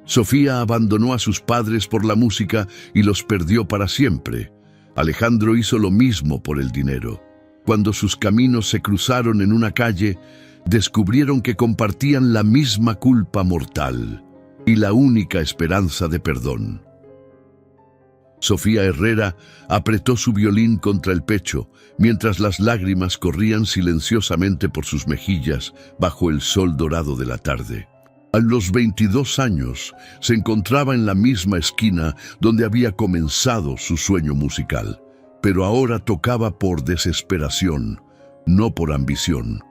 Sofía abandonó a sus padres por la música y los perdió para siempre. Alejandro hizo lo mismo por el dinero. Cuando sus caminos se cruzaron en una calle, descubrieron que compartían la misma culpa mortal y la única esperanza de perdón. Sofía Herrera apretó su violín contra el pecho, mientras las lágrimas corrían silenciosamente por sus mejillas bajo el sol dorado de la tarde. A los 22 años se encontraba en la misma esquina donde había comenzado su sueño musical, pero ahora tocaba por desesperación, no por ambición.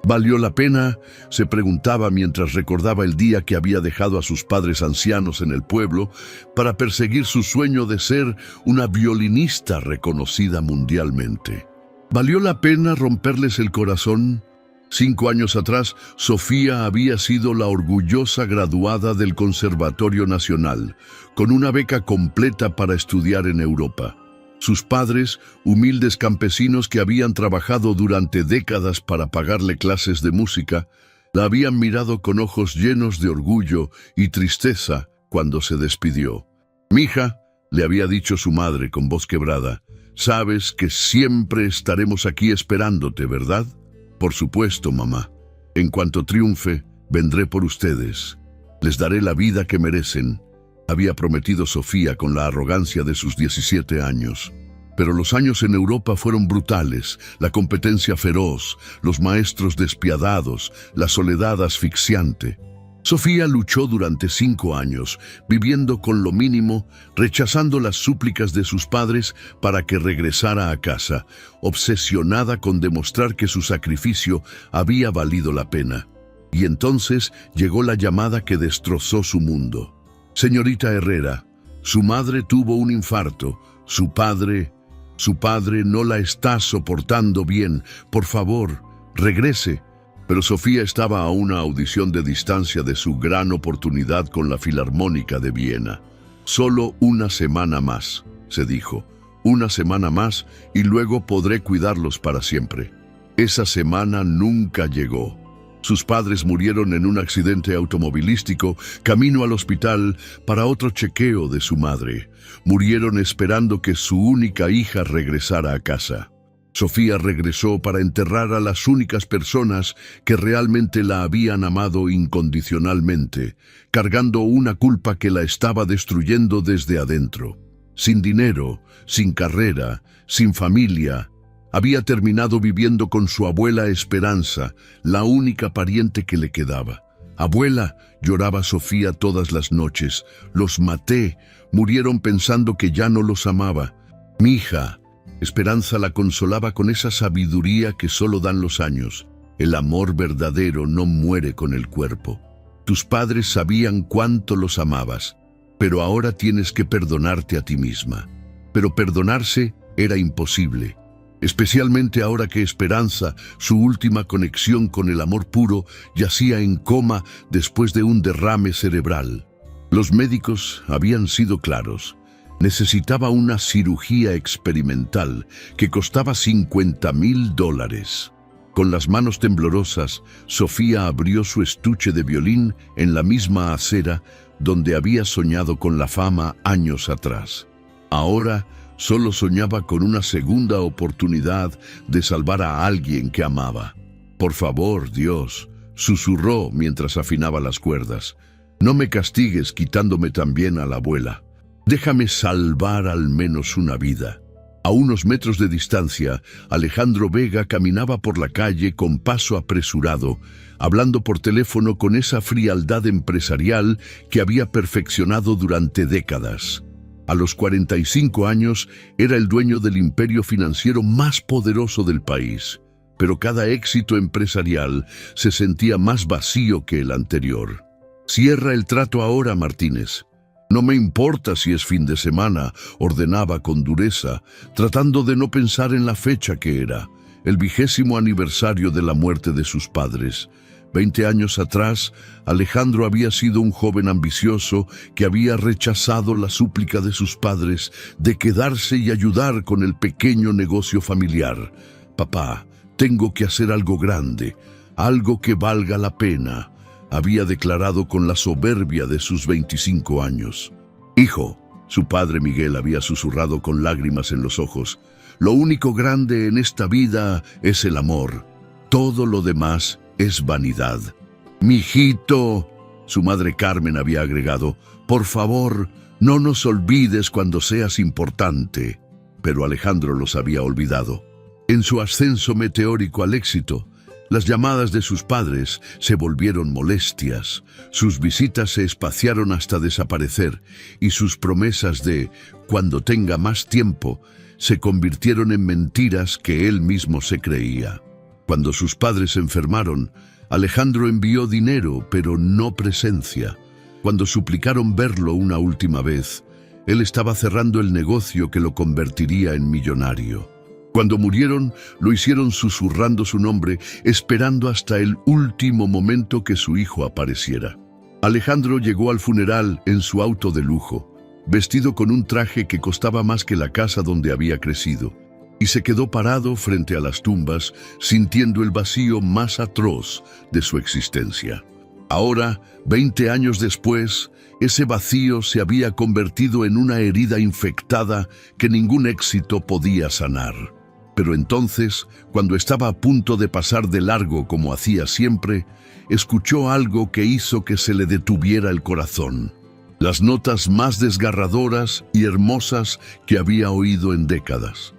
¿Valió la pena?, se preguntaba mientras recordaba el día que había dejado a sus padres ancianos en el pueblo para perseguir su sueño de ser una violinista reconocida mundialmente. ¿Valió la pena romperles el corazón? 5 años atrás, Sofía había sido la orgullosa graduada del Conservatorio Nacional, con una beca completa para estudiar en Europa. Sus padres, humildes campesinos que habían trabajado durante décadas para pagarle clases de música, la habían mirado con ojos llenos de orgullo y tristeza cuando se despidió. «Mija», le había dicho su madre con voz quebrada, «sabes que siempre estaremos aquí esperándote, ¿verdad?» «Por supuesto, mamá. En cuanto triunfe, vendré por ustedes. Les daré la vida que merecen», había prometido Sofía con la arrogancia de sus 17 años. Pero los años en Europa fueron brutales, la competencia feroz, los maestros despiadados, la soledad asfixiante. Sofía luchó durante 5 años, viviendo con lo mínimo, rechazando las súplicas de sus padres para que regresara a casa, obsesionada con demostrar que su sacrificio había valido la pena. Y entonces llegó la llamada que destrozó su mundo. «Señorita Herrera, su madre tuvo un infarto. Su padre no la está soportando bien. Por favor, regrese». Pero Sofía estaba a una audición de distancia de su gran oportunidad con la Filarmónica de Viena. «Solo una semana más», se dijo. «Una semana más y luego podré cuidarlos para siempre». Esa semana nunca llegó. Sus padres murieron en un accidente automovilístico camino al hospital para otro chequeo de su madre. Murieron esperando que su única hija regresara a casa. Sofía regresó para enterrar a las únicas personas que realmente la habían amado incondicionalmente, cargando una culpa que la estaba destruyendo desde adentro. Sin dinero, sin carrera, sin familia, había terminado viviendo con su abuela Esperanza, la única pariente que le quedaba. «Abuela», lloraba Sofía todas las noches, «los maté, murieron pensando que ya no los amaba». «Mija», Esperanza la consolaba con esa sabiduría que solo dan los años. «El amor verdadero no muere con el cuerpo. Tus padres sabían cuánto los amabas, pero ahora tienes que perdonarte a ti misma». Pero perdonarse era imposible. Especialmente ahora que Esperanza, su última conexión con el amor puro, yacía en coma después de un derrame cerebral. Los médicos habían sido claros. Necesitaba una cirugía experimental que costaba $50,000. Con las manos temblorosas, Sofía abrió su estuche de violín en la misma acera donde había soñado con la fama años atrás. Ahora, solo soñaba con una segunda oportunidad de salvar a alguien que amaba. «Por favor, Dios», susurró mientras afinaba las cuerdas, «no me castigues quitándome también a la abuela. Déjame salvar al menos una vida». A unos metros de distancia, Alejandro Vega caminaba por la calle con paso apresurado, hablando por teléfono con esa frialdad empresarial que había perfeccionado durante décadas. A los 45 años era el dueño del imperio financiero más poderoso del país, pero cada éxito empresarial se sentía más vacío que el anterior. «Cierra el trato ahora, Martínez». «No me importa si es fin de semana», ordenaba con dureza, tratando de no pensar en la fecha que era, el 20º aniversario de la muerte de sus padres. 20 años atrás, Alejandro había sido un joven ambicioso que había rechazado la súplica de sus padres de quedarse y ayudar con el pequeño negocio familiar. «Papá, tengo que hacer algo grande, algo que valga la pena». había declarado con la soberbia de sus 25 años. «Hijo», su padre Miguel había susurrado con lágrimas en los ojos, «lo único grande en esta vida es el amor. Todo lo demás es vanidad». «Mijito», su madre Carmen había agregado, «por favor, no nos olvides cuando seas importante». Pero Alejandro los había olvidado. En su ascenso meteórico al éxito, las llamadas de sus padres se volvieron molestias, sus visitas se espaciaron hasta desaparecer y sus promesas de «cuando tenga más tiempo» se convirtieron en mentiras que él mismo se creía. Cuando sus padres se enfermaron, Alejandro envió dinero, pero no presencia. Cuando suplicaron verlo una última vez, él estaba cerrando el negocio que lo convertiría en millonario. Cuando murieron, lo hicieron susurrando su nombre, esperando hasta el último momento que su hijo apareciera. Alejandro llegó al funeral en su auto de lujo, vestido con un traje que costaba más que la casa donde había crecido, y se quedó parado frente a las tumbas, sintiendo el vacío más atroz de su existencia. Ahora, 20 años después, ese vacío se había convertido en una herida infectada que ningún éxito podía sanar. Pero entonces, cuando estaba a punto de pasar de largo como hacía siempre, escuchó algo que hizo que se le detuviera el corazón. Las notas más desgarradoras y hermosas que había oído en décadas.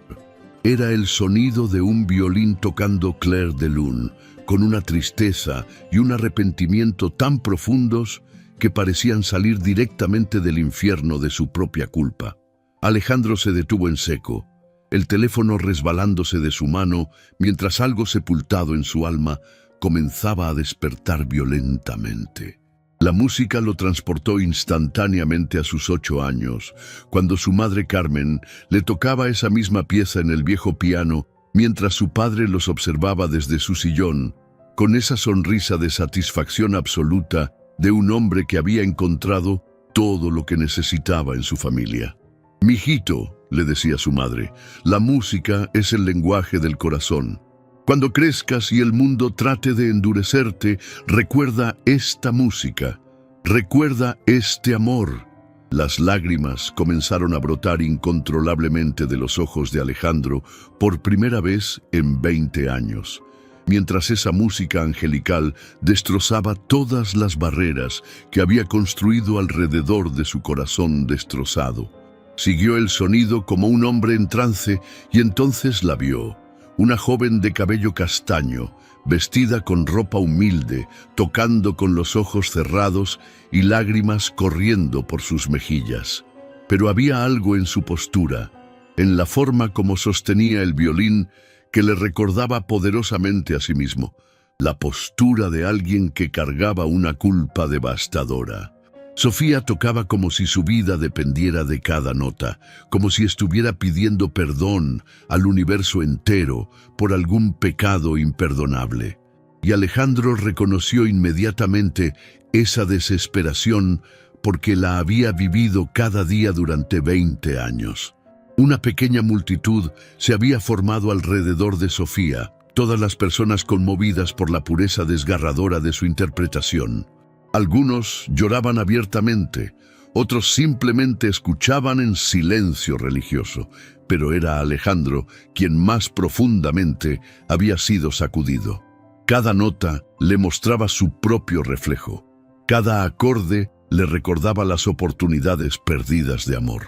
Era el sonido de un violín tocando Clair de Lune, con una tristeza y un arrepentimiento tan profundos que parecían salir directamente del infierno de su propia culpa. Alejandro se detuvo en seco, el teléfono resbalándose de su mano mientras algo sepultado en su alma comenzaba a despertar violentamente. La música lo transportó instantáneamente a sus 8 años, cuando su madre Carmen le tocaba esa misma pieza en el viejo piano mientras su padre los observaba desde su sillón, con esa sonrisa de satisfacción absoluta de un hombre que había encontrado todo lo que necesitaba en su familia. «Mijito», le decía su madre, «la música es el lenguaje del corazón. Cuando crezcas y el mundo trate de endurecerte, recuerda esta música, recuerda este amor». Las lágrimas comenzaron a brotar incontrolablemente de los ojos de Alejandro por primera vez en 20 años, mientras esa música angelical destrozaba todas las barreras que había construido alrededor de su corazón destrozado. Siguió el sonido como un hombre en trance y entonces la vio, una joven de cabello castaño, vestida con ropa humilde, tocando con los ojos cerrados y lágrimas corriendo por sus mejillas. Pero había algo en su postura, en la forma como sostenía el violín, que le recordaba poderosamente a sí mismo, la postura de alguien que cargaba una culpa devastadora. Sofía tocaba como si su vida dependiera de cada nota, como si estuviera pidiendo perdón al universo entero por algún pecado imperdonable. Y Alejandro reconoció inmediatamente esa desesperación porque la había vivido cada día durante 20 años. Una pequeña multitud se había formado alrededor de Sofía, todas las personas conmovidas por la pureza desgarradora de su interpretación. Algunos lloraban abiertamente, otros simplemente escuchaban en silencio religioso, pero era Alejandro quien más profundamente había sido sacudido. Cada nota le mostraba su propio reflejo, cada acorde le recordaba las oportunidades perdidas de amor.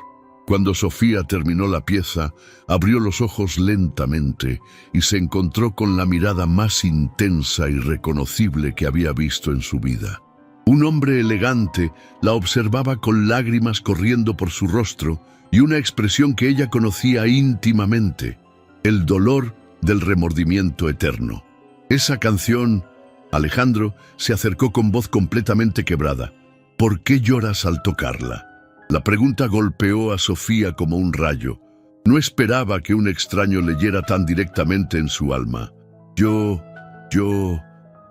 Cuando Sofía terminó la pieza, abrió los ojos lentamente y se encontró con la mirada más intensa y reconocible que había visto en su vida. Un hombre elegante la observaba con lágrimas corriendo por su rostro y una expresión que ella conocía íntimamente, el dolor del remordimiento eterno. Esa canción, Alejandro se acercó con voz completamente quebrada. ¿Por qué lloras al tocarla? La pregunta golpeó a Sofía como un rayo. No esperaba que un extraño leyera tan directamente en su alma. Yo,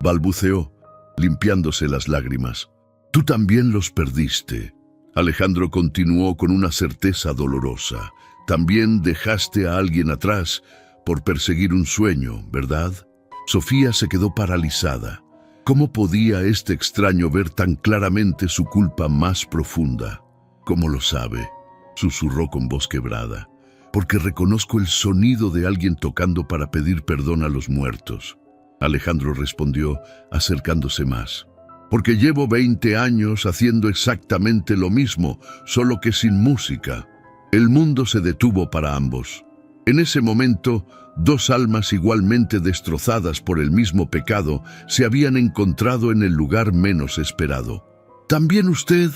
balbuceó, limpiándose las lágrimas. Tú también los perdiste. Alejandro continuó con una certeza dolorosa. También dejaste a alguien atrás por perseguir un sueño, ¿verdad? Sofía se quedó paralizada. ¿Cómo podía este extraño ver tan claramente su culpa más profunda? ¿Cómo lo sabe?, susurró con voz quebrada. Porque reconozco el sonido de alguien tocando para pedir perdón a los muertos. Alejandro respondió, acercándose más. Porque llevo 20 años haciendo exactamente lo mismo, solo que sin música. El mundo se detuvo para ambos. En ese momento, dos almas igualmente destrozadas por el mismo pecado se habían encontrado en el lugar menos esperado. ¿También usted?,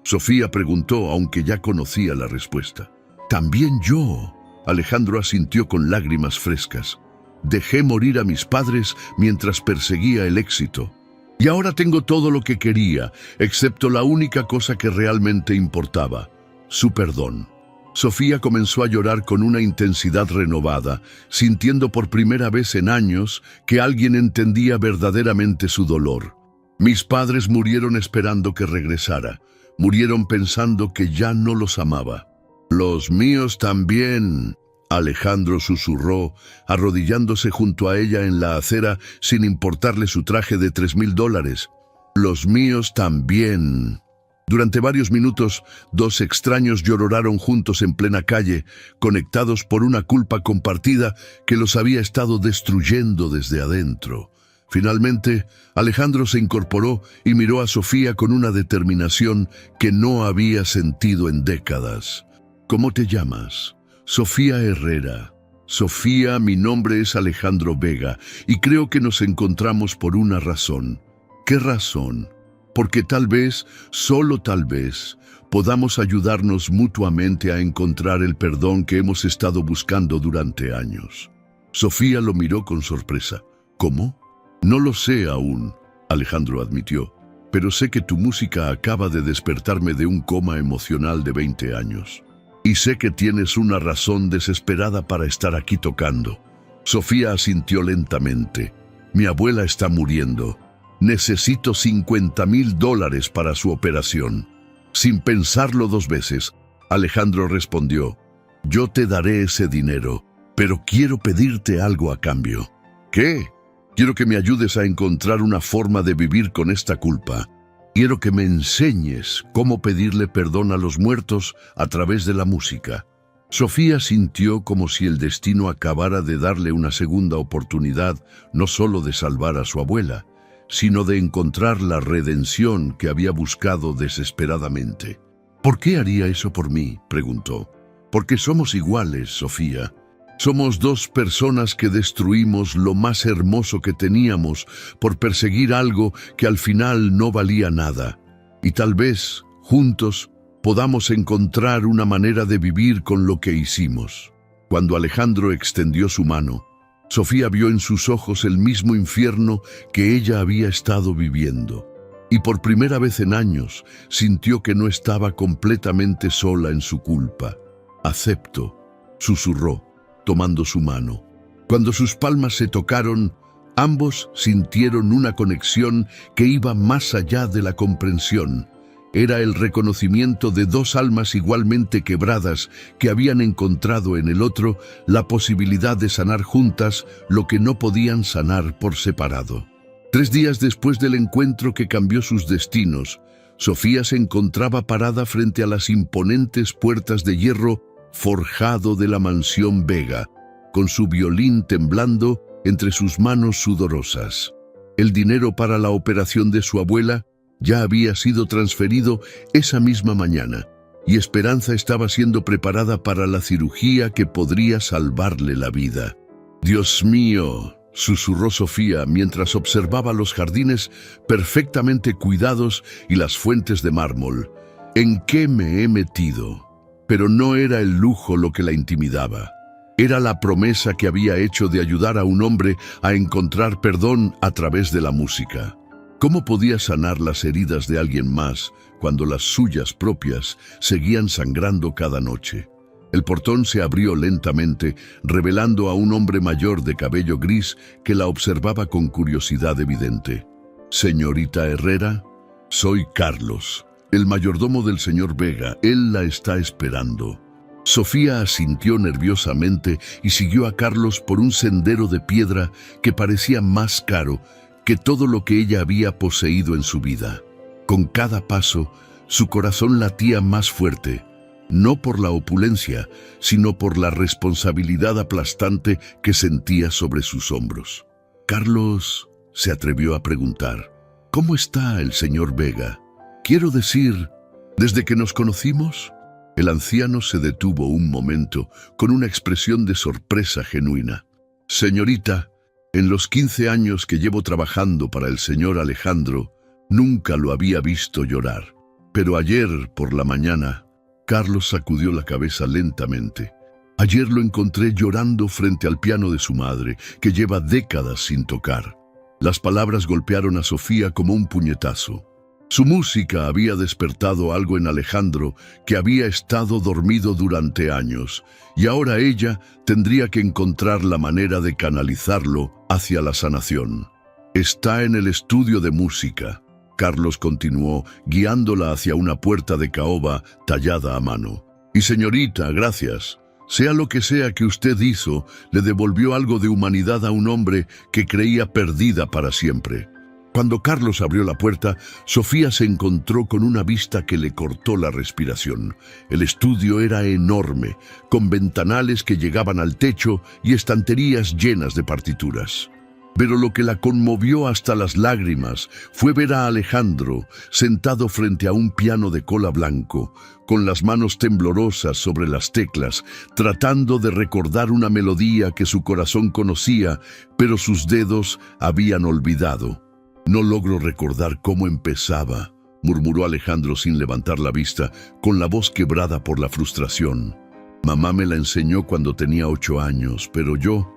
Sofía preguntó, aunque ya conocía la respuesta. «También yo», Alejandro asintió con lágrimas frescas. «Dejé morir a mis padres mientras perseguía el éxito. Y ahora tengo todo lo que quería, excepto la única cosa que realmente importaba, su perdón». Sofía comenzó a llorar con una intensidad renovada, sintiendo por primera vez en años que alguien entendía verdaderamente su dolor. «Mis padres murieron esperando que regresara. Murieron pensando que ya no los amaba». «Los míos también», Alejandro susurró, arrodillándose junto a ella en la acera sin importarle su traje de $3,000. «Los míos también». Durante varios minutos, dos extraños lloraron juntos en plena calle, conectados por una culpa compartida que los había estado destruyendo desde adentro. Finalmente, Alejandro se incorporó y miró a Sofía con una determinación que no había sentido en décadas. «¿Cómo te llamas?» «Sofía Herrera». «Sofía, mi nombre es Alejandro Vega y creo que nos encontramos por una razón». «¿Qué razón?» «Porque tal vez, solo tal vez, podamos ayudarnos mutuamente a encontrar el perdón que hemos estado buscando durante años». Sofía lo miró con sorpresa. «¿Cómo?» «No lo sé aún», Alejandro admitió, «pero sé que tu música acaba de despertarme de un coma emocional de 20 años. Y sé que tienes una razón desesperada para estar aquí tocando». Sofía asintió lentamente. «Mi abuela está muriendo. Necesito $50,000 para su operación». Sin pensarlo dos veces, Alejandro respondió, «Yo te daré ese dinero, pero quiero pedirte algo a cambio». «¿Qué?» «Quiero que me ayudes a encontrar una forma de vivir con esta culpa. Quiero que me enseñes cómo pedirle perdón a los muertos a través de la música». Sofía sintió como si el destino acabara de darle una segunda oportunidad, no solo de salvar a su abuela, sino de encontrar la redención que había buscado desesperadamente. «¿Por qué haría eso por mí?», preguntó. «Porque somos iguales, Sofía. Somos dos personas que destruimos lo más hermoso que teníamos por perseguir algo que al final no valía nada. Y tal vez, juntos, podamos encontrar una manera de vivir con lo que hicimos». Cuando Alejandro extendió su mano, Sofía vio en sus ojos el mismo infierno que ella había estado viviendo. Y por primera vez en años sintió que no estaba completamente sola en su culpa. «Acepto», susurró, tomando su mano. Cuando sus palmas se tocaron, ambos sintieron una conexión que iba más allá de la comprensión. Era el reconocimiento de dos almas igualmente quebradas que habían encontrado en el otro la posibilidad de sanar juntas lo que no podían sanar por separado. 3 días después del encuentro que cambió sus destinos, Sofía se encontraba parada frente a las imponentes puertas de hierro forjado de la mansión Vega, con su violín temblando entre sus manos sudorosas. El dinero para la operación de su abuela ya había sido transferido esa misma mañana, y Esperanza estaba siendo preparada para la cirugía que podría salvarle la vida. «Dios mío», susurró Sofía mientras observaba los jardines perfectamente cuidados y las fuentes de mármol. «¿En qué me he metido?». Pero no era el lujo lo que la intimidaba. Era la promesa que había hecho de ayudar a un hombre a encontrar perdón a través de la música. ¿Cómo podía sanar las heridas de alguien más cuando las suyas propias seguían sangrando cada noche? El portón se abrió lentamente, revelando a un hombre mayor de cabello gris que la observaba con curiosidad evidente. «Señorita Herrera, soy Carlos, el mayordomo del señor Vega. Él la está esperando». Sofía asintió nerviosamente y siguió a Carlos por un sendero de piedra que parecía más caro que todo lo que ella había poseído en su vida. Con cada paso, su corazón latía más fuerte, no por la opulencia, sino por la responsabilidad aplastante que sentía sobre sus hombros. Carlos se atrevió a preguntar: ¿cómo está el señor Vega? Quiero decir, ¿desde que nos conocimos? El anciano se detuvo un momento con una expresión de sorpresa genuina. Señorita, en los 15 años que llevo trabajando para el señor Alejandro, nunca lo había visto llorar. Pero ayer por la mañana, Carlos sacudió la cabeza lentamente. Ayer lo encontré llorando frente al piano de su madre, que lleva décadas sin tocar. Las palabras golpearon a Sofía como un puñetazo. Su música había despertado algo en Alejandro que había estado dormido durante años, y ahora ella tendría que encontrar la manera de canalizarlo hacia la sanación. Está en el estudio de música. Carlos continuó, guiándola hacia una puerta de caoba tallada a mano. Y señorita, gracias. Sea lo que sea que usted hizo, le devolvió algo de humanidad a un hombre que creía perdida para siempre. Cuando Carlos abrió la puerta, Sofía se encontró con una vista que le cortó la respiración. El estudio era enorme, con ventanales que llegaban al techo y estanterías llenas de partituras. Pero lo que la conmovió hasta las lágrimas fue ver a Alejandro sentado frente a un piano de cola blanco, con las manos temblorosas sobre las teclas, tratando de recordar una melodía que su corazón conocía, pero sus dedos habían olvidado. «No logro recordar cómo empezaba», murmuró Alejandro sin levantar la vista, con la voz quebrada por la frustración. «Mamá me la enseñó cuando tenía 8 años, pero yo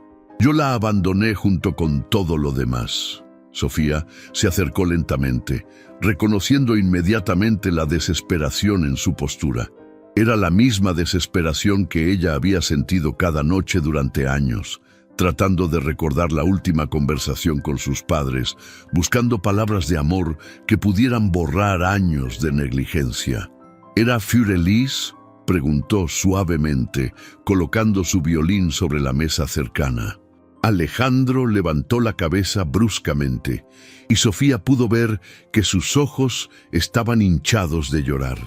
la abandoné junto con todo lo demás». Sofía se acercó lentamente, reconociendo inmediatamente la desesperación en su postura. Era la misma desesperación que ella había sentido cada noche durante años, tratando de recordar la última conversación con sus padres, buscando palabras de amor que pudieran borrar años de negligencia. ¿Era für Elise?, preguntó suavemente, colocando su violín sobre la mesa cercana. Alejandro levantó la cabeza bruscamente, y Sofía pudo ver que sus ojos estaban hinchados de llorar.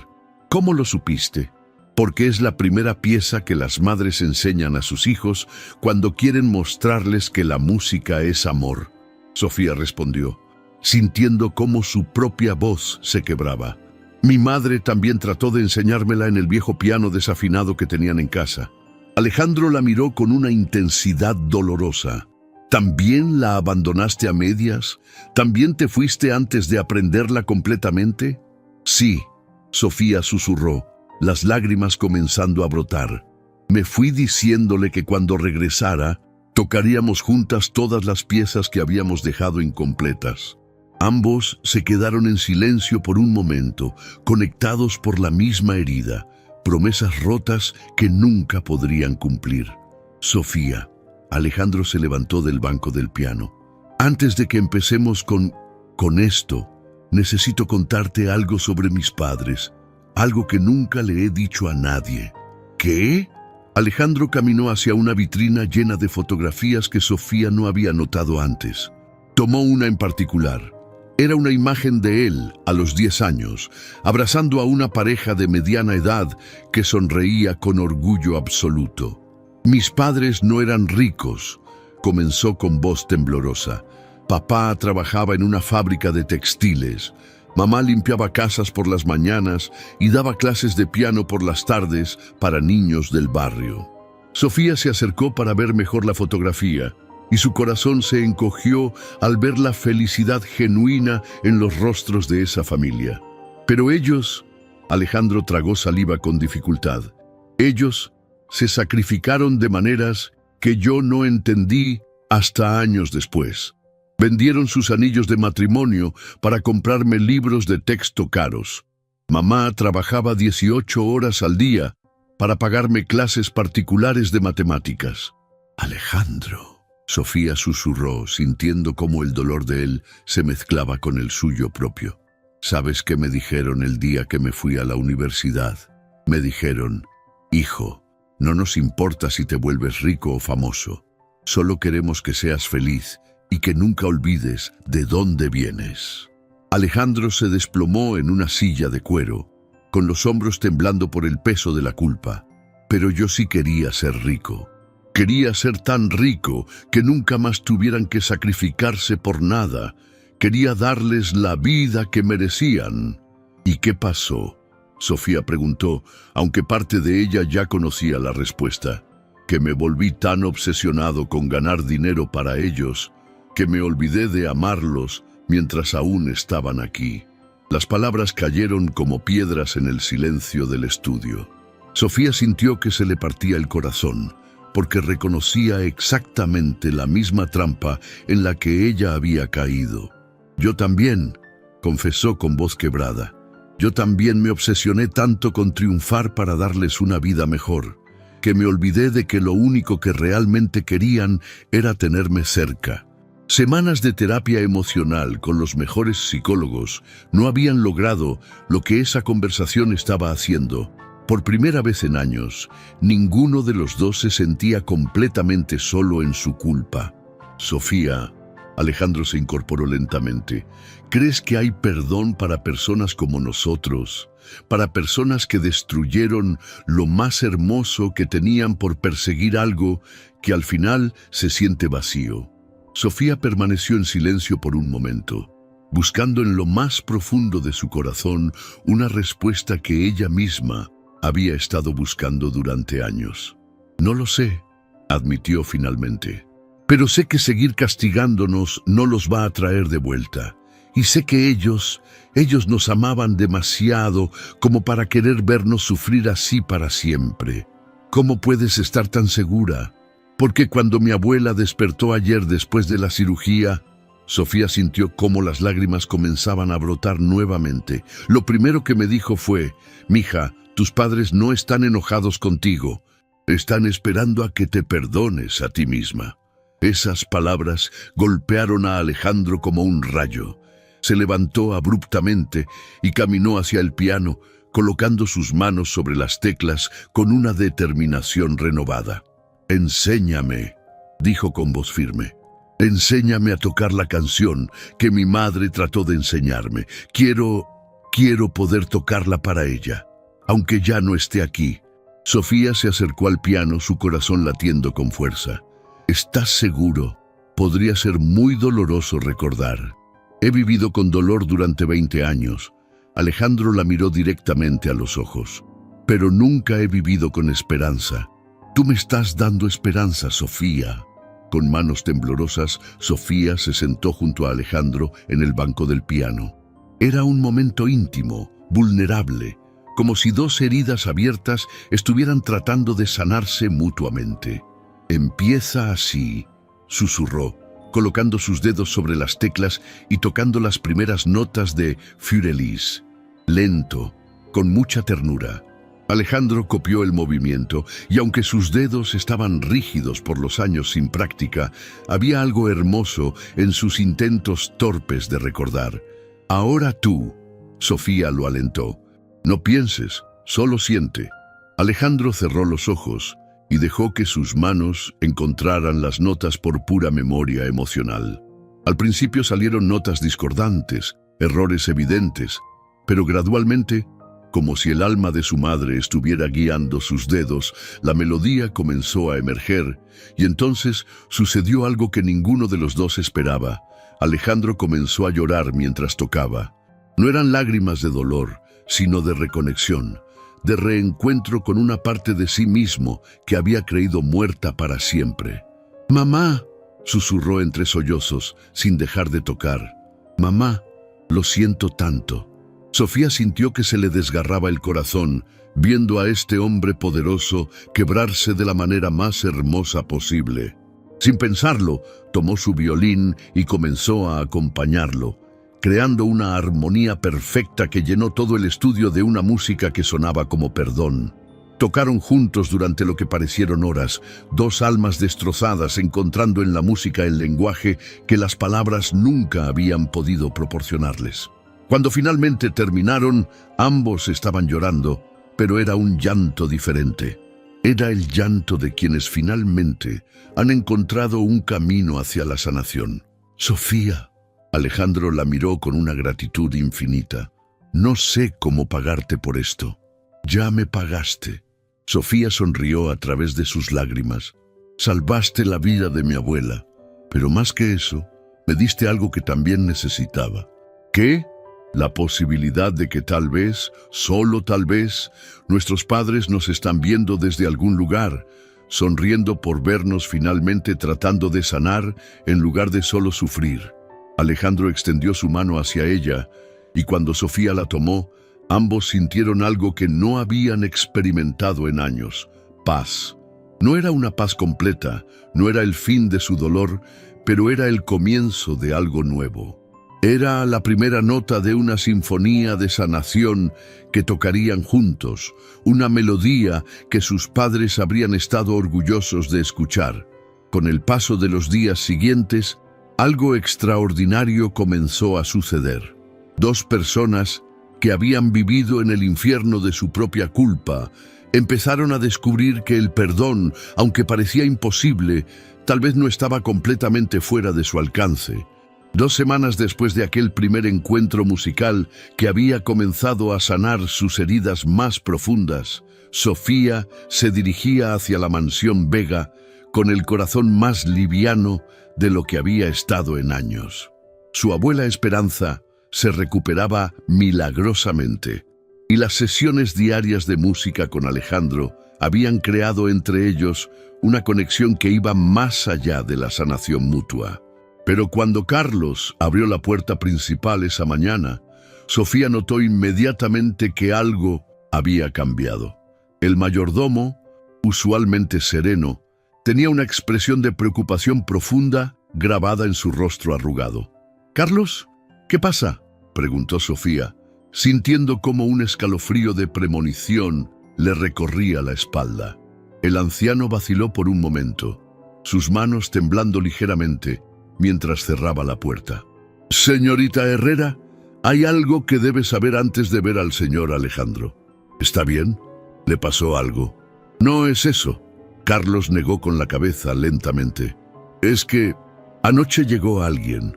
«¿Cómo lo supiste?» «Porque es la primera pieza que las madres enseñan a sus hijos cuando quieren mostrarles que la música es amor», Sofía respondió, sintiendo cómo su propia voz se quebraba. «Mi madre también trató de enseñármela en el viejo piano desafinado que tenían en casa». Alejandro la miró con una intensidad dolorosa. «¿También la abandonaste a medias? ¿También te fuiste antes de aprenderla completamente?» «Sí», Sofía susurró, las lágrimas comenzando a brotar. «Me fui diciéndole que cuando regresara, tocaríamos juntas todas las piezas que habíamos dejado incompletas». Ambos se quedaron en silencio por un momento, conectados por la misma herida, promesas rotas que nunca podrían cumplir. «Sofía», Alejandro se levantó del banco del piano. «Antes de que empecemos con esto, necesito contarte algo sobre mis padres, algo que nunca le he dicho a nadie». «¿Qué?». Alejandro caminó hacia una vitrina llena de fotografías que Sofía no había notado antes. Tomó una en particular. Era una imagen de él, a los 10 años, abrazando a una pareja de mediana edad que sonreía con orgullo absoluto. «Mis padres no eran ricos», comenzó con voz temblorosa. «Papá trabajaba en una fábrica de textiles. Mamá limpiaba casas por las mañanas y daba clases de piano por las tardes para niños del barrio». Sofía se acercó para ver mejor la fotografía, y su corazón se encogió al ver la felicidad genuina en los rostros de esa familia. «Pero ellos», Alejandro tragó saliva con dificultad, «ellos se sacrificaron de maneras que yo no entendí hasta años después. Vendieron sus anillos de matrimonio para comprarme libros de texto caros. Mamá trabajaba 18 horas al día para pagarme clases particulares de matemáticas». «Alejandro», Sofía susurró, sintiendo cómo el dolor de él se mezclaba con el suyo propio. «¿Sabes qué me dijeron el día que me fui a la universidad? Me dijeron: hijo, no nos importa si te vuelves rico o famoso. Solo queremos que seas feliz y que nunca olvides de dónde vienes. Alejandro se desplomó en una silla de cuero, con los hombros temblando por el peso de la culpa. Pero yo sí quería ser rico. Quería ser tan rico que nunca más tuvieran que sacrificarse por nada. Quería darles la vida que merecían. ¿Y qué pasó?, Sofía preguntó, aunque parte de ella ya conocía la respuesta. Que me volví tan obsesionado con ganar dinero para ellos, que me olvidé de amarlos mientras aún estaban aquí. Las palabras cayeron como piedras en el silencio del estudio. Sofía sintió que se le partía el corazón, porque reconocía exactamente la misma trampa en la que ella había caído. Yo también, confesó con voz quebrada. Yo también me obsesioné tanto con triunfar para darles una vida mejor, que me olvidé de que lo único que realmente querían era tenerme cerca. Semanas de terapia emocional con los mejores psicólogos no habían logrado lo que esa conversación estaba haciendo. Por primera vez en años, ninguno de los dos se sentía completamente solo en su culpa. Sofía, Alejandro se incorporó lentamente. ¿Crees que hay perdón para personas como nosotros? Para personas que destruyeron lo más hermoso que tenían por perseguir algo que al final se siente vacío. Sofía permaneció en silencio por un momento, buscando en lo más profundo de su corazón una respuesta que ella misma había estado buscando durante años. No lo sé, admitió finalmente. Pero sé que seguir castigándonos no los va a traer de vuelta. Y sé que ellos nos amaban demasiado como para querer vernos sufrir así para siempre. ¿Cómo puedes estar tan segura? Porque cuando mi abuela despertó ayer después de la cirugía, Sofía sintió cómo las lágrimas comenzaban a brotar nuevamente. Lo primero que me dijo fue: «Mija, tus padres no están enojados contigo. Están esperando a que te perdones a ti misma». Esas palabras golpearon a Alejandro como un rayo. Se levantó abruptamente y caminó hacia el piano, colocando sus manos sobre las teclas con una determinación renovada. «Enséñame», dijo con voz firme. «Enséñame a tocar la canción que mi madre trató de enseñarme. Quiero poder tocarla para ella, aunque ya no esté aquí». Sofía se acercó al piano, su corazón latiendo con fuerza. «¿Estás seguro? Podría ser muy doloroso recordar. He vivido con dolor durante 20 años. Alejandro la miró directamente a los ojos. «Pero nunca he vivido con esperanza. Tú me estás dando esperanza, Sofía». Con manos temblorosas, Sofía se sentó junto a Alejandro en el banco del piano. Era un momento íntimo, vulnerable, como si dos heridas abiertas estuvieran tratando de sanarse mutuamente. «Empieza así», susurró, colocando sus dedos sobre las teclas y tocando las primeras notas de Für Elise. Lento, con mucha ternura. Alejandro copió el movimiento, y aunque sus dedos estaban rígidos por los años sin práctica, había algo hermoso en sus intentos torpes de recordar. «Ahora tú», Sofía lo alentó. «No pienses, solo siente». Alejandro cerró los ojos y dejó que sus manos encontraran las notas por pura memoria emocional. Al principio salieron notas discordantes, errores evidentes, pero gradualmente, como si el alma de su madre estuviera guiando sus dedos, la melodía comenzó a emerger, y entonces sucedió algo que ninguno de los dos esperaba. Alejandro comenzó a llorar mientras tocaba. No eran lágrimas de dolor, sino de reconexión, de reencuentro con una parte de sí mismo que había creído muerta para siempre. «Mamá», susurró entre sollozos, sin dejar de tocar. «Mamá, lo siento tanto». Sofía sintió que se le desgarraba el corazón, viendo a este hombre poderoso quebrarse de la manera más hermosa posible. Sin pensarlo, tomó su violín y comenzó a acompañarlo, creando una armonía perfecta que llenó todo el estudio de una música que sonaba como perdón. Tocaron juntos durante lo que parecieron horas, dos almas destrozadas encontrando en la música el lenguaje que las palabras nunca habían podido proporcionarles. Cuando finalmente terminaron, ambos estaban llorando, pero era un llanto diferente. Era el llanto de quienes finalmente han encontrado un camino hacia la sanación. Sofía. Alejandro la miró con una gratitud infinita. No sé cómo pagarte por esto. Ya me pagaste. Sofía sonrió a través de sus lágrimas. Salvaste la vida de mi abuela. Pero más que eso, me diste algo que también necesitaba. ¿Qué? La posibilidad de que tal vez, solo tal vez, nuestros padres nos están viendo desde algún lugar, sonriendo por vernos finalmente tratando de sanar en lugar de solo sufrir. Alejandro extendió su mano hacia ella, y cuando Sofía la tomó, ambos sintieron algo que no habían experimentado en años: paz. No era una paz completa, no era el fin de su dolor, pero era el comienzo de algo nuevo. Era la primera nota de una sinfonía de sanación que tocarían juntos, una melodía que sus padres habrían estado orgullosos de escuchar. Con el paso de los días siguientes, algo extraordinario comenzó a suceder. Dos personas que habían vivido en el infierno de su propia culpa empezaron a descubrir que el perdón, aunque parecía imposible, tal vez no estaba completamente fuera de su alcance. 2 semanas después de aquel primer encuentro musical que había comenzado a sanar sus heridas más profundas, Sofía se dirigía hacia la mansión Vega con el corazón más liviano de lo que había estado en años. Su abuela Esperanza se recuperaba milagrosamente, y las sesiones diarias de música con Alejandro habían creado entre ellos una conexión que iba más allá de la sanación mutua. Pero cuando Carlos abrió la puerta principal esa mañana, Sofía notó inmediatamente que algo había cambiado. El mayordomo, usualmente sereno, tenía una expresión de preocupación profunda grabada en su rostro arrugado. «¿Carlos? ¿Qué pasa?», preguntó Sofía, sintiendo como un escalofrío de premonición le recorría la espalda. El anciano vaciló por un momento, sus manos temblando ligeramente mientras cerraba la puerta. «Señorita Herrera, hay algo que debe saber antes de ver al señor Alejandro. ¿Está bien? ¿Le pasó algo?» «No es eso», Carlos negó con la cabeza lentamente. «Es que anoche llegó alguien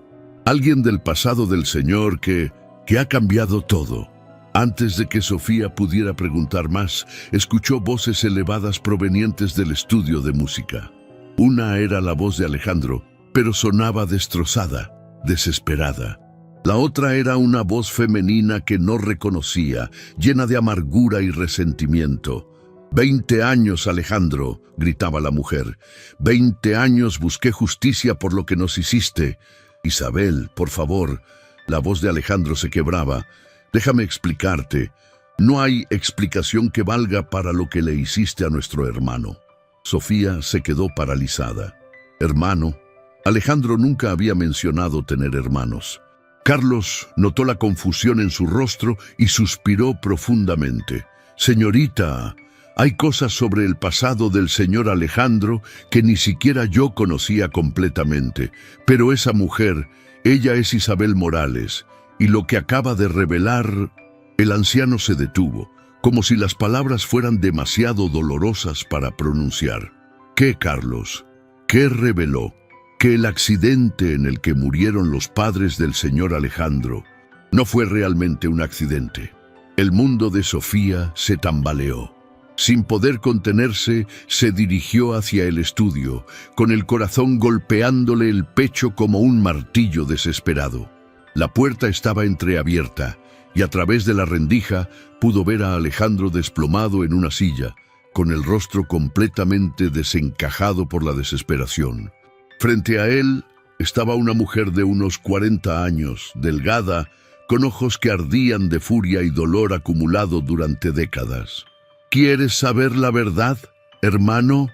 del pasado del señor que ha cambiado todo». Antes de que Sofía pudiera preguntar más, escuchó voces elevadas provenientes del estudio de música. Una era la voz de Alejandro, pero sonaba destrozada, desesperada. La otra era una voz femenina que no reconocía, llena de amargura y resentimiento. «20 años, Alejandro», gritaba la mujer. «20 años busqué justicia por lo que nos hiciste. Isabel, por favor». La voz de Alejandro se quebraba. «Déjame explicarte. No hay explicación que valga para lo que le hiciste a nuestro hermano». Sofía se quedó paralizada. «¿Hermano?» Alejandro nunca había mencionado tener hermanos. Carlos notó la confusión en su rostro y suspiró profundamente. «Señorita, hay cosas sobre el pasado del señor Alejandro que ni siquiera yo conocía completamente. Pero esa mujer, ella es Isabel Morales, y lo que acaba de revelar...» El anciano se detuvo, como si las palabras fueran demasiado dolorosas para pronunciar. «¿Qué, Carlos? ¿Qué reveló?» «Que el accidente en el que murieron los padres del señor Alejandro no fue realmente un accidente». El mundo de Sofía se tambaleó. Sin poder contenerse, se dirigió hacia el estudio, con el corazón golpeándole el pecho como un martillo desesperado. La puerta estaba entreabierta, y a través de la rendija pudo ver a Alejandro desplomado en una silla, con el rostro completamente desencajado por la desesperación. Frente a él estaba una mujer de unos 40 años, delgada, con ojos que ardían de furia y dolor acumulado durante décadas. «¿Quieres saber la verdad, hermano?»